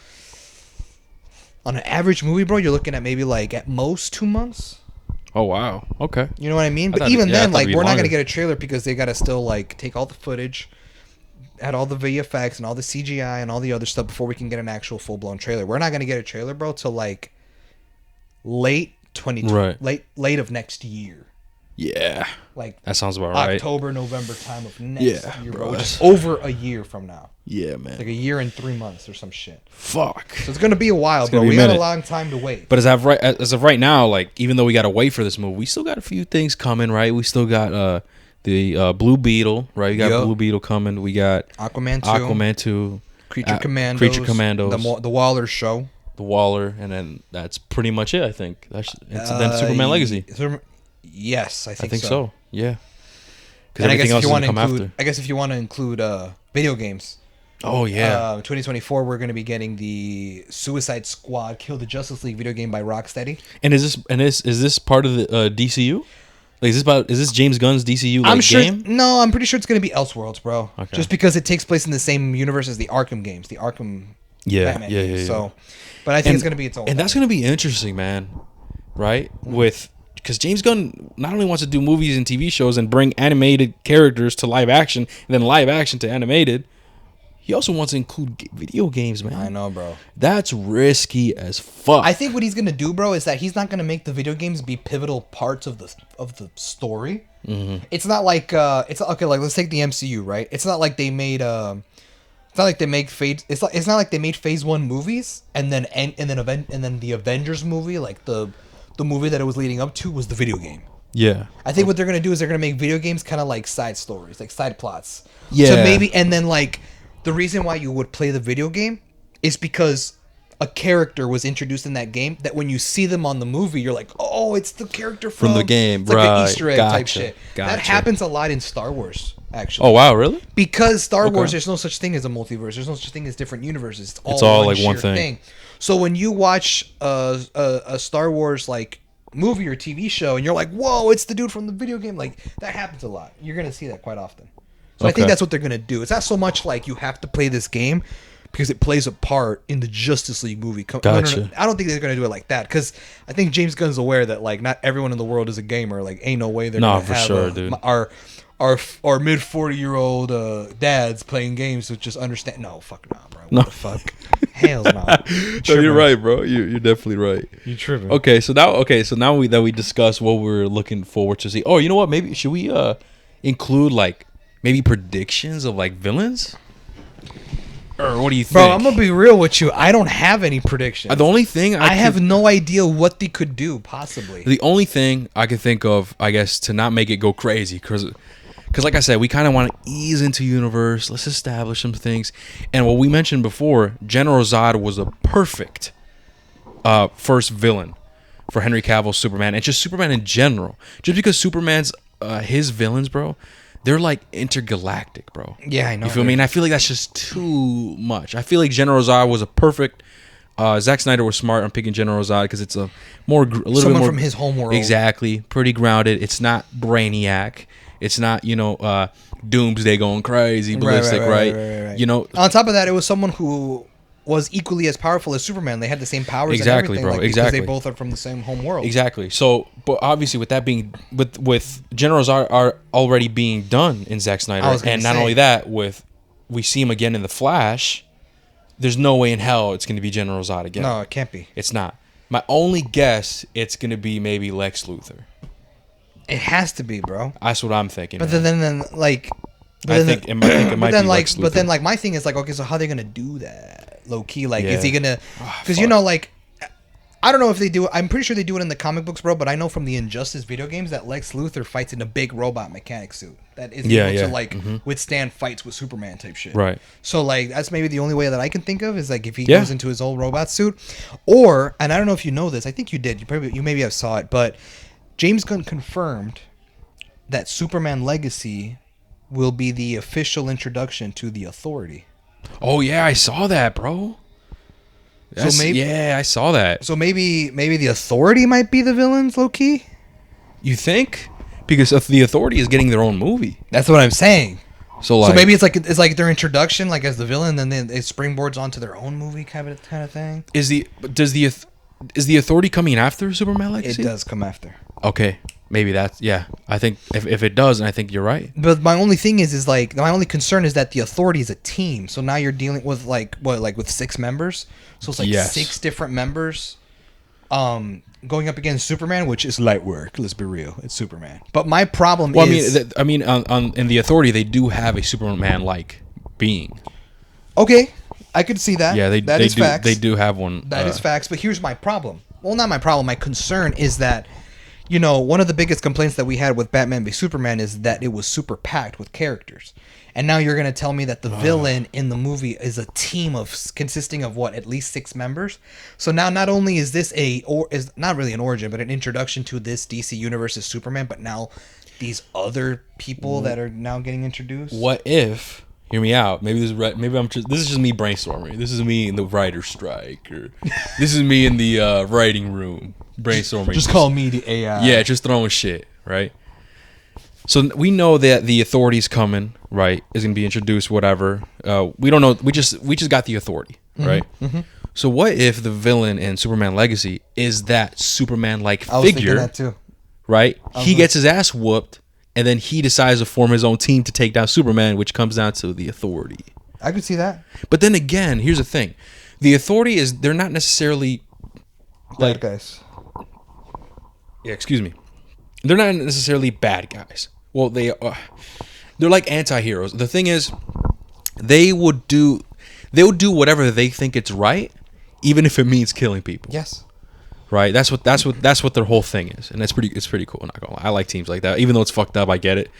[SPEAKER 2] On an average movie, bro, you're looking at maybe like at most 2 months.
[SPEAKER 1] Oh wow. Okay.
[SPEAKER 2] You know what I mean? But
[SPEAKER 1] thought-
[SPEAKER 2] even
[SPEAKER 1] yeah, I
[SPEAKER 2] then,
[SPEAKER 1] thought
[SPEAKER 2] like,
[SPEAKER 1] it'd be
[SPEAKER 2] we're not
[SPEAKER 1] longer.
[SPEAKER 2] gonna get a trailer because they gotta still like take all the footage, add all the VFX and all the CGI and all the other stuff before we can get an actual full blown trailer. We're not gonna get a trailer, bro, till like late 2020,
[SPEAKER 1] Right.
[SPEAKER 2] late of next year,
[SPEAKER 1] Yeah.
[SPEAKER 2] like
[SPEAKER 1] That sounds about right.
[SPEAKER 2] October, November time of next
[SPEAKER 1] Yeah,
[SPEAKER 2] year,
[SPEAKER 1] bro,
[SPEAKER 2] bro, which is
[SPEAKER 1] that's-
[SPEAKER 2] over a year from now,
[SPEAKER 1] Yeah, man.
[SPEAKER 2] like a year and 3 months or some shit.
[SPEAKER 1] Fuck.
[SPEAKER 2] So it's gonna be a while, bro.
[SPEAKER 1] gonna be
[SPEAKER 2] We
[SPEAKER 1] a
[SPEAKER 2] got a
[SPEAKER 1] minute.
[SPEAKER 2] long time to wait.
[SPEAKER 1] But as of right now, like, even though we gotta wait for this movie, we still got a few things coming, right? We still got the Blue Beetle, right? We got
[SPEAKER 2] Yup.
[SPEAKER 1] Blue Beetle coming. We got
[SPEAKER 2] Aquaman 2,
[SPEAKER 1] Aquaman 2,
[SPEAKER 2] Creature Commandos,
[SPEAKER 1] Creature Commandos,
[SPEAKER 2] the Waller Show.
[SPEAKER 1] the Waller, and then that's pretty much it. I think then Superman Legacy.
[SPEAKER 2] Yes, I
[SPEAKER 1] I
[SPEAKER 2] think
[SPEAKER 1] think so. Yeah. Because
[SPEAKER 2] And I
[SPEAKER 1] everything
[SPEAKER 2] guess
[SPEAKER 1] else
[SPEAKER 2] if
[SPEAKER 1] is
[SPEAKER 2] you want
[SPEAKER 1] gonna
[SPEAKER 2] to
[SPEAKER 1] come
[SPEAKER 2] include,
[SPEAKER 1] after.
[SPEAKER 2] I guess if you want to include video games,
[SPEAKER 1] Oh yeah.
[SPEAKER 2] 2024 we're going to be getting the Suicide Squad Kill the Justice League video game by Rocksteady.
[SPEAKER 1] And is this part of the DCU? Like, is this James Gunn's DCU like
[SPEAKER 2] I'm sure.
[SPEAKER 1] game?
[SPEAKER 2] No, I'm pretty sure it's going to be Elseworlds, bro.
[SPEAKER 1] Okay.
[SPEAKER 2] Just because it takes place in the same universe as the Arkham games, the Arkham
[SPEAKER 1] Yeah,
[SPEAKER 2] Batman
[SPEAKER 1] yeah,
[SPEAKER 2] games.
[SPEAKER 1] yeah.
[SPEAKER 2] So, but I think it's going to be its own.
[SPEAKER 1] And that's
[SPEAKER 2] thing.
[SPEAKER 1] going to be interesting, man. Right? Because James Gunn not only wants to do movies and TV shows and bring animated characters to live action, and then live action to animated, he also wants to include video games, man.
[SPEAKER 2] I know, bro.
[SPEAKER 1] That's risky as fuck.
[SPEAKER 2] I think what he's gonna do, bro, is that he's not gonna make the video games be pivotal parts of the story.
[SPEAKER 1] Mm-hmm.
[SPEAKER 2] It's not like it's okay. Like, let's take the MCU, right? It's not like they made it's not like they make phase. It's not like they made Phase 1 movies and then the Avengers movie, like the movie that it was leading up to, was the video game.
[SPEAKER 1] yeah.
[SPEAKER 2] I think what they're gonna do is they're gonna make video games kind of like side stories, like side plots.
[SPEAKER 1] Yeah.
[SPEAKER 2] So maybe, and then like the reason why you would play the video game is because a character was introduced in that game that when you see them on the movie, you're like, oh, it's the character from
[SPEAKER 1] the game,
[SPEAKER 2] It's like an
[SPEAKER 1] right.
[SPEAKER 2] Easter egg type
[SPEAKER 1] Gotcha.
[SPEAKER 2] shit. That
[SPEAKER 1] Gotcha.
[SPEAKER 2] happens a lot in Star Wars, actually.
[SPEAKER 1] Oh wow, really?
[SPEAKER 2] Because Star
[SPEAKER 1] Okay.
[SPEAKER 2] Wars, there's no such thing as a multiverse. There's no such thing as different universes.
[SPEAKER 1] It's all like one
[SPEAKER 2] shared
[SPEAKER 1] thing.
[SPEAKER 2] So when you watch a Star Wars like movie or TV show, and you're like, "Whoa, it's the dude from the video game," like that happens a lot. You're gonna see that quite often. So I think
[SPEAKER 1] Okay.
[SPEAKER 2] that's what they're gonna do. It's not so much like you have to play this game because it plays a part in the Justice League movie.
[SPEAKER 1] Gotcha.
[SPEAKER 2] I don't think they're gonna do it like that because I think James Gunn's aware that like not everyone in the world is a gamer. Like, ain't no way they're
[SPEAKER 1] Nah,
[SPEAKER 2] gonna
[SPEAKER 1] for
[SPEAKER 2] have
[SPEAKER 1] sure, dude.
[SPEAKER 2] our mid 40-year-old dads playing games to just understand. No, fuck nah, bro. What
[SPEAKER 1] No.
[SPEAKER 2] the fuck? Hell no.
[SPEAKER 1] No, you're right, bro. You're definitely right.
[SPEAKER 2] You tripping?
[SPEAKER 1] Okay, so now we discuss what we're looking forward to see. Oh, you know what? Maybe should we include like maybe predictions of like villains? Or what do you think?
[SPEAKER 2] Bro, I'm gonna be real with you. I don't have any predictions.
[SPEAKER 1] The only thing
[SPEAKER 2] I have no idea what they could do possibly.
[SPEAKER 1] the only thing I could think of, I guess, to not make it go crazy, because because like I said, we kind of want to ease into universe. Let's establish some things. And what we mentioned before, General Zod was a perfect first villain for Henry Cavill's Superman, and just Superman in general. Just because Superman's his villains, bro, they're like intergalactic, bro.
[SPEAKER 2] Yeah, I know.
[SPEAKER 1] You feel me? And I feel like that's just too much. I feel like General Zod was a perfect. Zack Snyder was smart on picking General Zod because it's a little
[SPEAKER 2] Someone
[SPEAKER 1] bit more
[SPEAKER 2] from his homeworld.
[SPEAKER 1] Exactly, pretty grounded. It's not Brainiac. It's not Doomsday going crazy, ballistic, right? You know.
[SPEAKER 2] On top of that, it was someone who was equally as powerful as Superman. They had the same powers.
[SPEAKER 1] Exactly,
[SPEAKER 2] and
[SPEAKER 1] bro.
[SPEAKER 2] Like,
[SPEAKER 1] exactly.
[SPEAKER 2] Because they both are from the same home world.
[SPEAKER 1] Exactly. So, but obviously, with that being with General Zod are already being done in Zack Snyder, and not only that, we see him again in the Flash. There's no way in hell it's going to be General Zod again.
[SPEAKER 2] No, it can't be.
[SPEAKER 1] It's not. My only guess, it's going to be maybe Lex Luthor.
[SPEAKER 2] It has to be, bro.
[SPEAKER 1] That's what I'm thinking.
[SPEAKER 2] But then like...
[SPEAKER 1] I think it might be Lex Luthor.
[SPEAKER 2] But then, like, my thing is, like, okay, so how are they going to do that? Low key, like,
[SPEAKER 1] Yeah.
[SPEAKER 2] is he going to... Because, you know, like... I don't know if they do it. I'm pretty sure they do it in the comic books, bro. But I know from the Injustice video games that Lex Luthor fights in a big robot mechanic suit that is able to like withstand fights with Superman type shit.
[SPEAKER 1] Right.
[SPEAKER 2] So like that's maybe the only way that I can think of is like if he goes into his old robot suit, or and I don't know if you know this. I think you did. You maybe have saw it, but James Gunn confirmed that Superman Legacy will be the official introduction to the Authority.
[SPEAKER 1] Oh yeah, I saw that, bro. I saw that.
[SPEAKER 2] So maybe the Authority might be the villains, low key.
[SPEAKER 1] You think? Because if the Authority is getting their own movie.
[SPEAKER 2] That's what I'm saying.
[SPEAKER 1] So
[SPEAKER 2] maybe it's like their introduction, like as the villain, then it springboards onto their own movie kind of thing.
[SPEAKER 1] Is the Authority coming after Superman Legacy?
[SPEAKER 2] It does come after.
[SPEAKER 1] Okay, maybe that's I think if it does, and I think you're right.
[SPEAKER 2] But my only thing is like my only concern is that the Authority is a team. So now you're dealing with like with 6 members. So it's like 6 different members, going up against Superman, which is light work. Let's be real, it's Superman. But my problem is,
[SPEAKER 1] in the Authority they do have a Superman-like being.
[SPEAKER 2] Okay, I could see that.
[SPEAKER 1] Yeah,
[SPEAKER 2] that is facts.
[SPEAKER 1] They do have one.
[SPEAKER 2] That is facts. But here's my problem. Well, not my problem. My concern is that, you know, one of the biggest complaints that we had with Batman v Superman is that it was super packed with characters. And now you're going to tell me that the villain in the movie is a team consisting of at least 6 members. So now not only is this is not really an origin, but an introduction to this DC Universe's Superman, but now these other people that are now getting introduced.
[SPEAKER 1] What if? Hear me out. Maybe this is just me brainstorming. This is me in the writer's strike, or this is me in the writing room brainstorming.
[SPEAKER 2] Just call me the AI.
[SPEAKER 1] Yeah, just throwing shit, right? So we know that the Authority's coming, right? Is going to be introduced, whatever. We don't know. We just got the Authority, right? Mm-hmm. So what if the villain in Superman Legacy is that Superman-like figure? I was thinking that too. Right? He gets his ass whooped, and then he decides to form his own team to take down Superman, which comes down to the Authority.
[SPEAKER 2] I could see that.
[SPEAKER 1] But then again, here's the thing: the Authority they're not necessarily
[SPEAKER 2] bad guys.
[SPEAKER 1] Yeah, excuse me. They're not necessarily bad guys. Well, they're like anti-heroes. The thing is, they would do whatever they think it's right, even if it means killing people.
[SPEAKER 2] Yes.
[SPEAKER 1] Right? That's what their whole thing is. And it's pretty cool, not gonna lie. I like teams like that. Even though it's fucked up, I get it.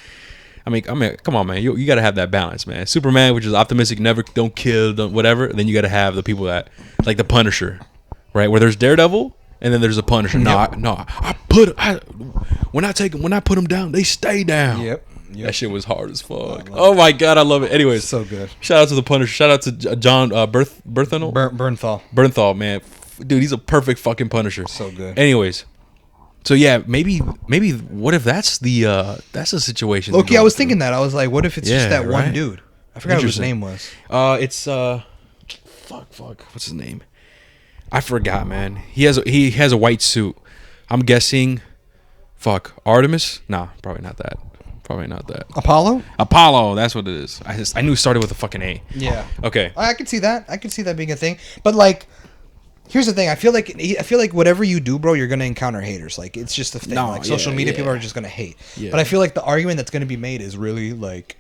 [SPEAKER 1] I mean, come on, man. You gotta have that balance, man. Superman, which is optimistic, don't kill, whatever. Then you gotta have the people that, like the Punisher, right? Where there's Daredevil, and then there's a Punisher. When I put them down, they stay down.
[SPEAKER 2] Yep.
[SPEAKER 1] That shit was hard as fuck. Oh my god, I love it. Anyways,
[SPEAKER 2] so good.
[SPEAKER 1] Shout out to the Punisher. Shout out to John Bernthal. Bernthal, man, dude, he's a perfect fucking Punisher.
[SPEAKER 2] So good.
[SPEAKER 1] Anyways, so yeah, maybe what if that's the situation?
[SPEAKER 2] Loki, I was thinking that. I was like, what if it's just that one dude? I forgot what his name was.
[SPEAKER 1] It's fuck. What's his name? I forgot, man. He has a white suit. I'm guessing. Artemis? Nah, probably not that. Apollo, that's what it is. I knew it started with a fucking A.
[SPEAKER 2] Yeah.
[SPEAKER 1] Okay.
[SPEAKER 2] I could see that. I could see that being a thing. But like, here's the thing. I feel like whatever you do, bro, you're gonna encounter haters. Like it's just a thing. Social media people are just gonna hate. Yeah. But I feel like the argument that's gonna be made is really like,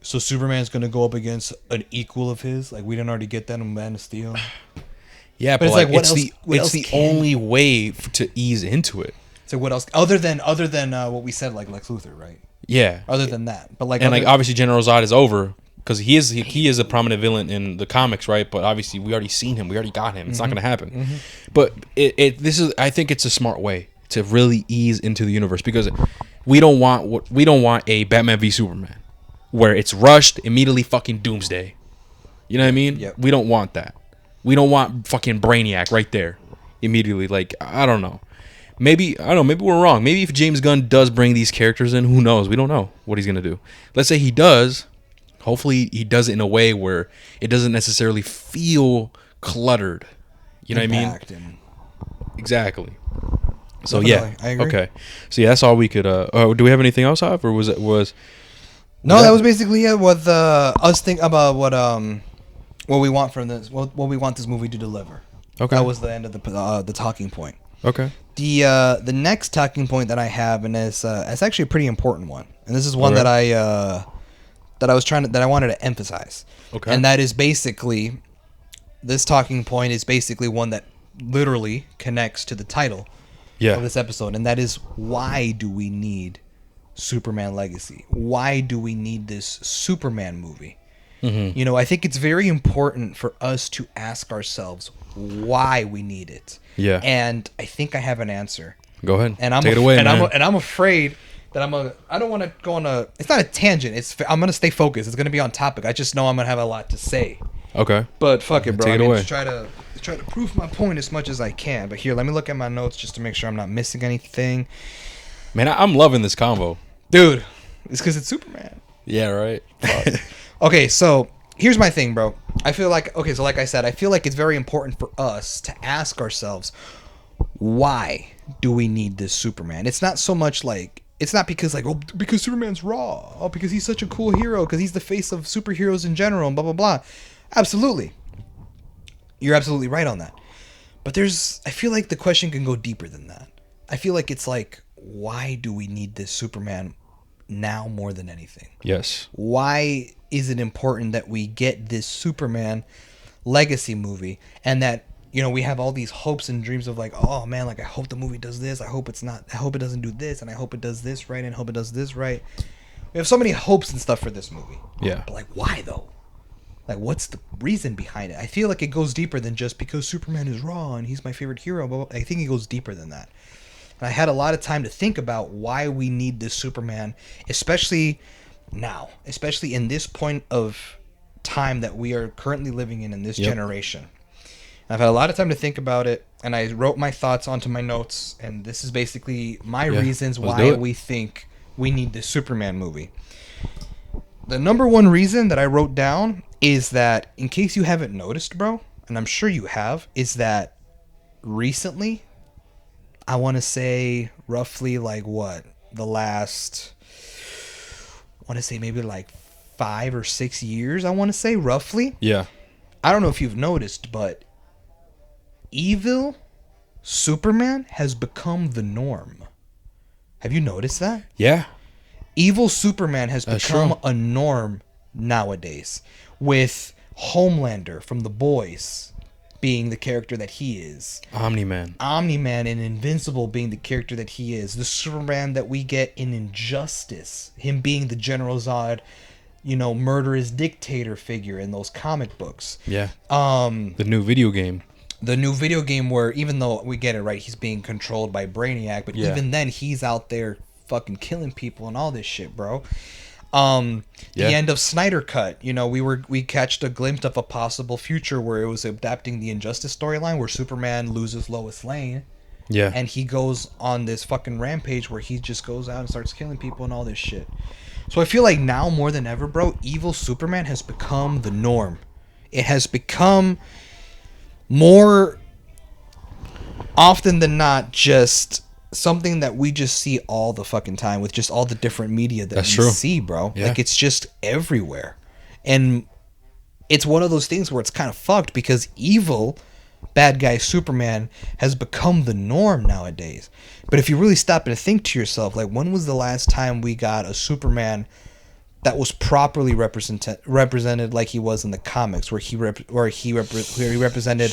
[SPEAKER 2] so Superman's gonna go up against an equal of his. Like we didn't already get that in Man of Steel.
[SPEAKER 1] Yeah, but it's like it's the only way to ease into it.
[SPEAKER 2] So what else other than what we said, like Lex Luthor, right?
[SPEAKER 1] Yeah.
[SPEAKER 2] Other than that, but like,
[SPEAKER 1] And like obviously General Zod is over because he is a prominent villain in the comics, right? But obviously we already seen him, we already got him. It's not gonna happen. But I think it's a smart way to really ease into the universe because we don't want a Batman v Superman where it's rushed immediately fucking Doomsday. You know what I mean?
[SPEAKER 2] Yep.
[SPEAKER 1] We don't want that. We don't want fucking Brainiac right there immediately. Like I don't know. Maybe we're wrong. Maybe if James Gunn does bring these characters in, who knows? We don't know what he's gonna do. Let's say he does. Hopefully he does it in a way where it doesn't necessarily feel cluttered. You know what I mean? Exactly. So
[SPEAKER 2] Definitely,
[SPEAKER 1] yeah,
[SPEAKER 2] I agree.
[SPEAKER 1] okay. So yeah, that's all we could. Do we have anything else, Hav, or was?
[SPEAKER 2] No, that was basically it. With us think about what we want from this, what we want this movie to deliver.
[SPEAKER 1] Okay.
[SPEAKER 2] That was the end of the talking point.
[SPEAKER 1] Okay.
[SPEAKER 2] The next talking point that I have, and it's actually a pretty important one, and this is one that I wanted to emphasize.
[SPEAKER 1] Okay.
[SPEAKER 2] And that is basically, this talking point is basically one that literally connects to the title of this episode, and that is, why do we need Superman Legacy? Why do we need this Superman movie? You know, I think it's very important for us to ask ourselves why we need it.
[SPEAKER 1] Yeah.
[SPEAKER 2] And I think I have an answer.
[SPEAKER 1] Go ahead.
[SPEAKER 2] And I'm
[SPEAKER 1] Take it away, man.
[SPEAKER 2] I'm afraid that I don't want to go on it's not a tangent. I'm going to stay focused. It's going to be on topic. I just know I'm going to have a lot to say.
[SPEAKER 1] Okay.
[SPEAKER 2] But fuck it, bro.
[SPEAKER 1] Take it away.
[SPEAKER 2] Just try to prove my point as much as I can. But here, let me look at my notes just to make sure I'm not missing anything.
[SPEAKER 1] Man, I'm loving this combo.
[SPEAKER 2] Dude, it's because it's Superman.
[SPEAKER 1] Yeah, right.
[SPEAKER 2] Okay, so here's my thing, bro. I feel like, so like I said, I feel like it's very important for us to ask ourselves, why do we need this Superman? It's not so much like, it's not because like, oh, because Superman's raw. Oh, because he's such a cool hero, because he's the face of superheroes in general, and blah, blah, blah. Absolutely. You're absolutely right on that. But I feel like the question can go deeper than that. I feel like it's like, why do we need this Superman now more than anything?
[SPEAKER 1] Yes.
[SPEAKER 2] Why is it important that we get this Superman Legacy movie, and that, you know, we have all these hopes and dreams of like, oh man, like I hope the movie does this, I hope it doesn't do this, and I hope it does this right, and I hope it does this right. We have so many hopes and stuff for this movie.
[SPEAKER 1] Yeah.
[SPEAKER 2] But like, why though? Like, what's the reason behind it? I feel like it goes deeper than just because Superman is raw and he's my favorite hero. But I think it goes deeper than that. And I had a lot of time to think about why we need this Superman, especially now, especially in this point of time that we are currently living in this generation. And I've had a lot of time to think about it, and I wrote my thoughts onto my notes, and this is basically my reasons why we think we need this Superman movie. The number one reason that I wrote down is that, in case you haven't noticed, bro, and I'm sure you have, is that recently, I want to say roughly like the last, I want to say maybe like 5 or 6 years, I want to say roughly.
[SPEAKER 1] Yeah.
[SPEAKER 2] I don't know if you've noticed, but evil Superman has become the norm. Have you noticed that?
[SPEAKER 1] Yeah.
[SPEAKER 2] Evil Superman has become
[SPEAKER 1] true.
[SPEAKER 2] a norm nowadays, with Homelander from The Boys being the character that he is.
[SPEAKER 1] Omni-Man
[SPEAKER 2] and Invincible being the character that he is. The Superman that we get in Injustice, him being the General Zod, you know, murderous dictator figure in those comic books.
[SPEAKER 1] Yeah. The new video game.
[SPEAKER 2] The new video game where, even though we get it right, he's being controlled by Brainiac, but even then he's out there fucking killing people and all this shit, bro. The end of Snyder Cut, you know, we catched a glimpse of a possible future where it was adapting the Injustice storyline where Superman loses Lois Lane.
[SPEAKER 1] Yeah.
[SPEAKER 2] And he goes on this fucking rampage where he just goes out and starts killing people and all this shit. So I feel like now more than ever, bro, evil Superman has become the norm. It has become more often than not just something that we just see all the fucking time with just all the different media that we see, bro.
[SPEAKER 1] Yeah.
[SPEAKER 2] Like, it's just everywhere. And it's one of those things where it's kind of fucked because evil bad guy Superman has become the norm nowadays. But if you really stop and think to yourself, like, when was the last time we got a Superman that was properly represented like he was in the comics, where he represented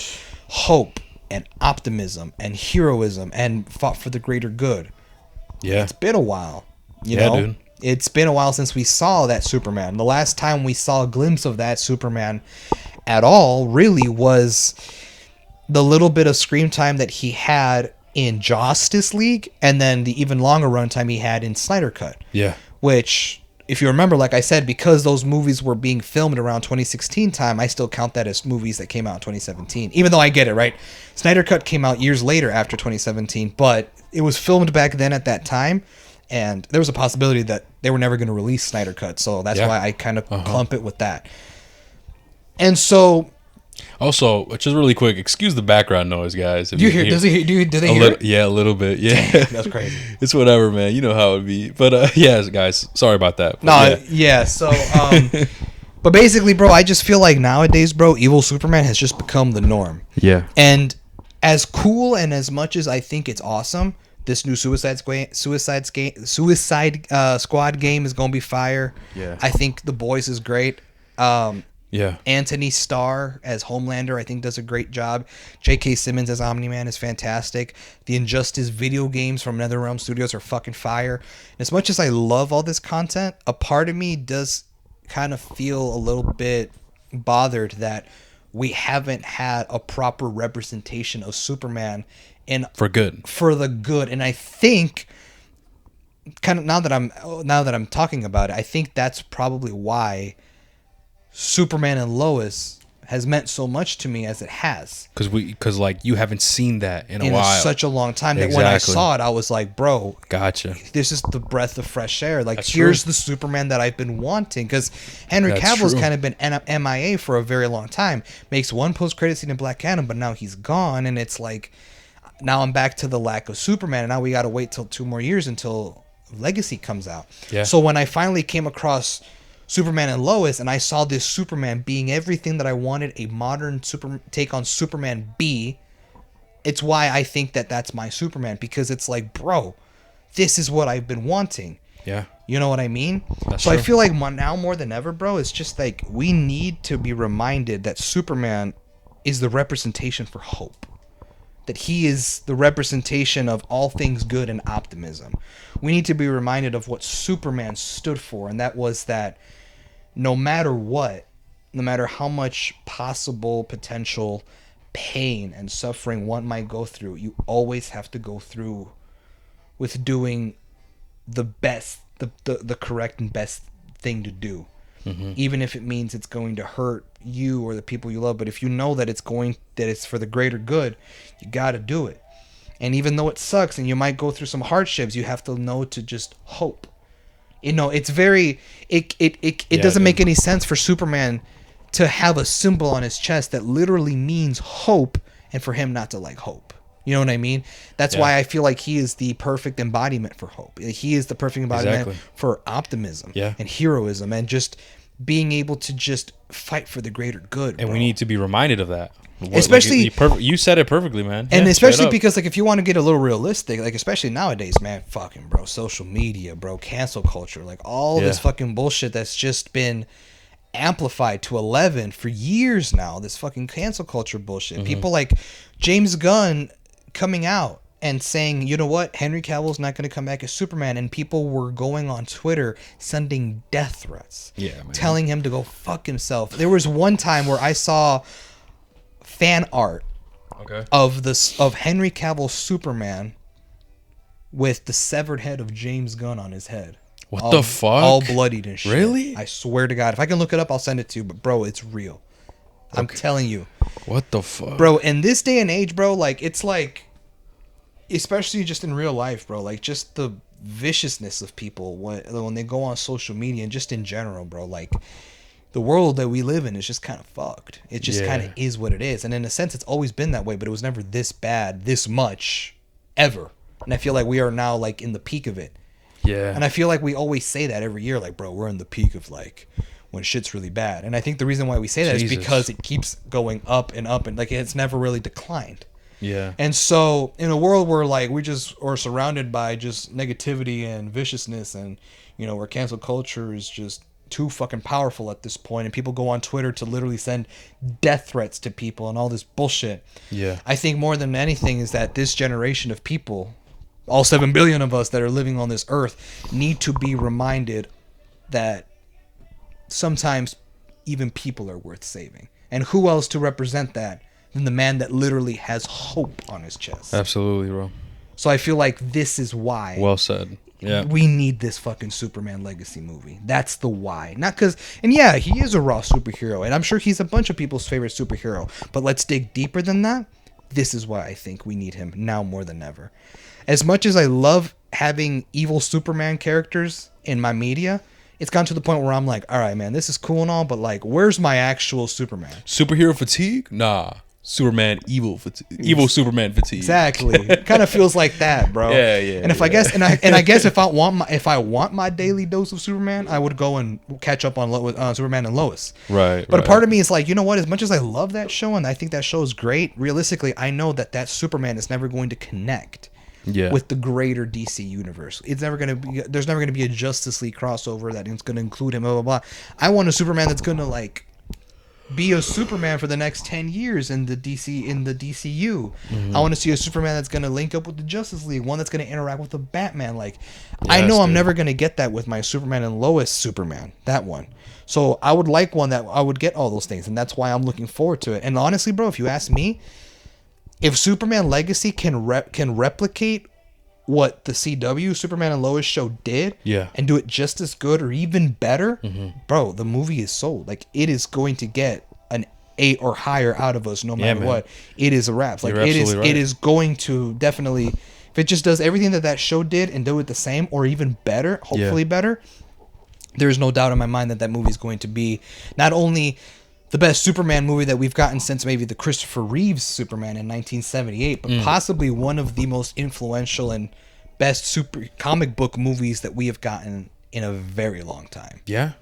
[SPEAKER 2] hope and optimism and heroism and fought for the greater good?
[SPEAKER 1] Yeah.
[SPEAKER 2] It's been a while, you know?
[SPEAKER 1] Dude.
[SPEAKER 2] It's been a while since we saw that Superman. The last time we saw a glimpse of that Superman at all really was the little bit of screen time that he had in Justice League, and then the even longer runtime he had in Snyder Cut.
[SPEAKER 1] Yeah.
[SPEAKER 2] Which, if you remember, like I said, because those movies were being filmed around 2016 time, I still count that as movies that came out in 2017. Even though I get it, right? Snyder Cut came out years later after 2017, but it was filmed back then at that time, and there was a possibility that they were never going to release Snyder Cut, so that's why I kind of clump it with that. And so...
[SPEAKER 1] Also, just really quick, excuse the background noise, guys.
[SPEAKER 2] Do you hear? Do they hear it?
[SPEAKER 1] Yeah, a little bit. Yeah,
[SPEAKER 2] Damn, that's crazy.
[SPEAKER 1] It's whatever, man. You know how it be. But yeah, guys, sorry about that.
[SPEAKER 2] But, So, but basically, bro, I just feel like nowadays, bro, evil Superman has just become the norm.
[SPEAKER 1] Yeah.
[SPEAKER 2] And as cool and as much as I think it's awesome, this new Suicide Squad game is gonna be fire.
[SPEAKER 1] Yeah.
[SPEAKER 2] I think The Boys is great.
[SPEAKER 1] Yeah.
[SPEAKER 2] Anthony Starr as Homelander, I think, does a great job. J.K. Simmons as Omni-Man is fantastic. The Injustice video games from NetherRealm Studios are fucking fire. And as much as I love all this content, a part of me does kind of feel a little bit bothered that we haven't had a proper representation of Superman
[SPEAKER 1] for the
[SPEAKER 2] good. And I think, kind of now that I'm talking about it, I think that's probably why Superman and Lois has meant so much to me as it has.
[SPEAKER 1] Because like you haven't seen that in a while.
[SPEAKER 2] Such a long time that when I saw it, I was like, bro,
[SPEAKER 1] gotcha.
[SPEAKER 2] This is the breath of fresh air. Like, here's the Superman that I've been wanting. Because Henry Cavill's kind of been MIA for a very long time. Makes one post-credit scene in Black Adam, but now he's gone, and it's like, now I'm back to the lack of Superman, and now we got to wait till 2 more years until Legacy comes out.
[SPEAKER 1] Yeah.
[SPEAKER 2] So when I finally came across Superman and Lois, and I saw this Superman being everything that I wanted a modern take on Superman be, it's why I think that that's my Superman, because it's like, bro, this is what I've been wanting.
[SPEAKER 1] Yeah.
[SPEAKER 2] You know what I mean?
[SPEAKER 1] That's
[SPEAKER 2] so
[SPEAKER 1] true.
[SPEAKER 2] I feel like now more than ever, bro, it's just like we need to be reminded that Superman is the representation for hope. That he is the representation of all things good and optimism. We need to be reminded of what Superman stood for, and that was that no matter what, no matter how much possible potential pain and suffering one might go through, you always have to go through with doing the best, the correct and best thing to do. Mm-hmm. Even if it means it's going to hurt you or the people you love. But if you know that it's for the greater good, you got to do it. And even though it sucks and you might go through some hardships, you have to know to just hope. You know, it's very, it doesn't make any sense for Superman to have a symbol on his chest that literally means hope, and for him not to like hope. You know what I mean? That's why I feel like he is the perfect embodiment for hope. He is the perfect embodiment for optimism and heroism and just being able to just fight for the greater good.
[SPEAKER 1] And we need to be reminded of that.
[SPEAKER 2] Especially,
[SPEAKER 1] you said it perfectly, man.
[SPEAKER 2] And especially because, like, if you want to get a little realistic, like, especially nowadays, man, fucking, bro, social media, bro, cancel culture, like, all this fucking bullshit that's just been amplified to 11 for years now, this fucking cancel culture bullshit. Mm-hmm. People like James Gunn coming out and saying, you know what, Henry Cavill's not going to come back as Superman, and people were going on Twitter sending death threats, telling him to go fuck himself. There was one time where I saw fan art of Henry Cavill's Superman with the severed head of James Gunn on his head.
[SPEAKER 1] What the fuck?
[SPEAKER 2] All bloodied and shit.
[SPEAKER 1] Really?
[SPEAKER 2] I swear to God. If I can look it up, I'll send it to you. But, bro, it's real. I'm telling you.
[SPEAKER 1] What the fuck?
[SPEAKER 2] Bro, in this day and age, bro, like, it's like, especially just in real life, bro, like, just the viciousness of people when they go on social media and just in general, bro, like, the world that we live in is just kind of fucked. It just kind of is what it is. And in a sense, it's always been that way, but it was never this bad, this much, ever. And I feel like we are now, like, in the peak of it.
[SPEAKER 1] Yeah.
[SPEAKER 2] And I feel like we always say that every year, like, bro, we're in the peak of, like, when shit's really bad. And I think the reason why we say that is because it keeps going up and up, and, like, it's never really declined.
[SPEAKER 1] Yeah.
[SPEAKER 2] And so in a world where, like, we just are surrounded by just negativity and viciousness, and, you know, where cancel culture is just too fucking powerful at this point, and people go on Twitter to literally send death threats to people and all this bullshit.
[SPEAKER 1] Yeah.
[SPEAKER 2] I think more than anything is that this generation of people, all 7 billion of us that are living on this earth need to be reminded that sometimes even people are worth saving. And who else to represent that than the man that literally has hope on his chest?
[SPEAKER 1] Absolutely, bro.
[SPEAKER 2] So I feel like this is why.
[SPEAKER 1] Well said. Yeah.
[SPEAKER 2] We need this fucking Superman legacy movie. That's the why. Not because, and yeah, he is a raw superhero, and I'm sure he's a bunch of people's favorite superhero. But let's dig deeper than that. This is why I think we need him now more than ever. As much as I love having evil Superman characters in my media, it's gotten to the point where I'm like, all right, man, this is cool and all, but like, where's my actual Superman?
[SPEAKER 1] Superhero fatigue? Nah. Superman evil Superman fatigue.
[SPEAKER 2] Exactly. It kind of feels like that, bro.
[SPEAKER 1] Yeah.
[SPEAKER 2] And if I guess, and I guess if I want my daily dose of Superman, I would go and catch up on Superman and Lois.
[SPEAKER 1] Right.
[SPEAKER 2] But a part of me is like, you know what? As much as I love that show and I think that show is great, realistically, I know that Superman is never going to connect.
[SPEAKER 1] Yeah.
[SPEAKER 2] With the greater DC universe, it's never gonna be. There's never gonna be a Justice League crossover that is gonna include him. Blah blah blah. I want a Superman that's gonna like be a Superman for the next 10 years in the DCU. Mm-hmm. I want to see a Superman that's gonna link up with the Justice League, one that's gonna interact with the Batman. Like, yes, I know I'm never gonna get that with my Superman and Lois Superman. That one. So I would like one that I would get all those things, and that's why I'm looking forward to it. And honestly, bro, if you ask me, if Superman Legacy can replicate what the CW Superman and Lois show did, and do it just as good or even better, bro, the movie is sold. Like, it is going to get an 8 or higher out of us, no matter what. It is a wrap. Like, it is going to definitely, if it just does everything that show did and do it the same or even better, hopefully better, there's no doubt in my mind that movie is going to be not only the best Superman movie that we've gotten since maybe the Christopher Reeves Superman in 1978, but possibly one of the most influential and best super comic book movies that we have gotten in a very long time.
[SPEAKER 1] Yeah,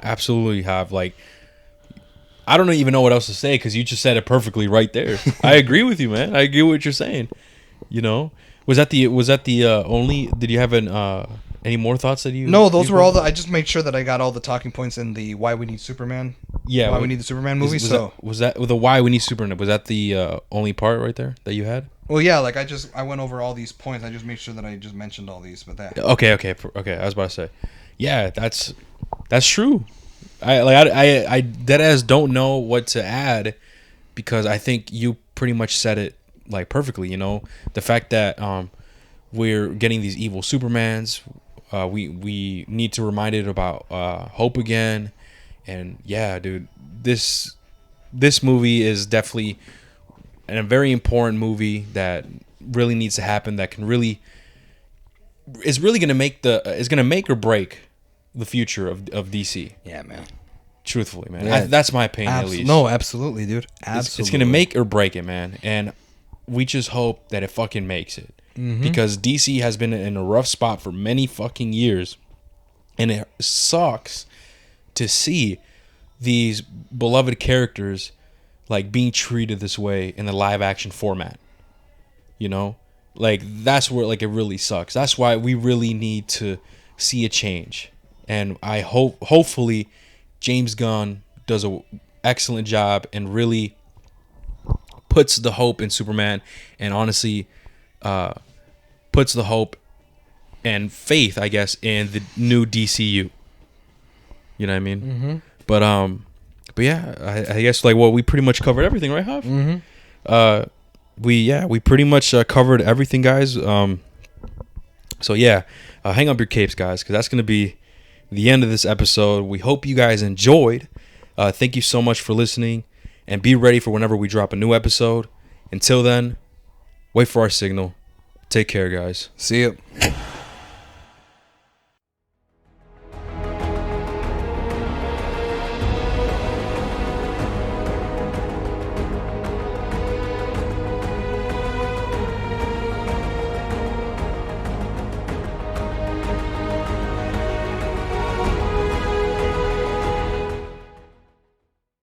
[SPEAKER 1] absolutely have. Like, I don't even know what else to say because you just said it perfectly right there. I agree with you, man. I agree with what you're saying. You know, was that the only? Did you have any more thoughts that you?
[SPEAKER 2] No, those were all the. I just made sure that I got all the talking points in the why we need Superman.
[SPEAKER 1] Yeah,
[SPEAKER 2] why we need the Superman movie.
[SPEAKER 1] Was that the why we need Superman? Was that the only part right there that you had?
[SPEAKER 2] Well, yeah, like I went over all these points. I just made sure that I just mentioned all these, but that.
[SPEAKER 1] Okay. I was about to say, yeah, that's true. I dead ass don't know what to add because I think you pretty much said it like perfectly. You know, the fact that we're getting these evil Supermans. We need to remind it about hope again, and yeah, dude, this movie is definitely a very important movie that really needs to happen. That is really gonna make or break the future of DC.
[SPEAKER 2] Yeah, man.
[SPEAKER 1] Truthfully, man, yeah. That's my opinion at least.
[SPEAKER 2] No, absolutely, dude. Absolutely,
[SPEAKER 1] it's gonna make or break it, man, and we just hope that it fucking makes it. Because DC has been in a rough spot for many fucking years. And it sucks to see these beloved characters like being treated this way in the live action format. You know? Like, that's where like it really sucks. That's why we really need to see a change. And I hopefully James Gunn does an excellent job and really puts the hope in Superman and honestly puts the hope and faith, I guess, in the new DCU. You know what I mean? But yeah, I guess like we pretty much covered everything, right, Huff? We pretty much covered everything, guys. So yeah, hang up your capes, guys, because that's gonna be the end of this episode. We hope you guys enjoyed. Thank you so much for listening, and be ready for whenever we drop a new episode. Until then, wait for our signal. Take care, guys.
[SPEAKER 2] See you.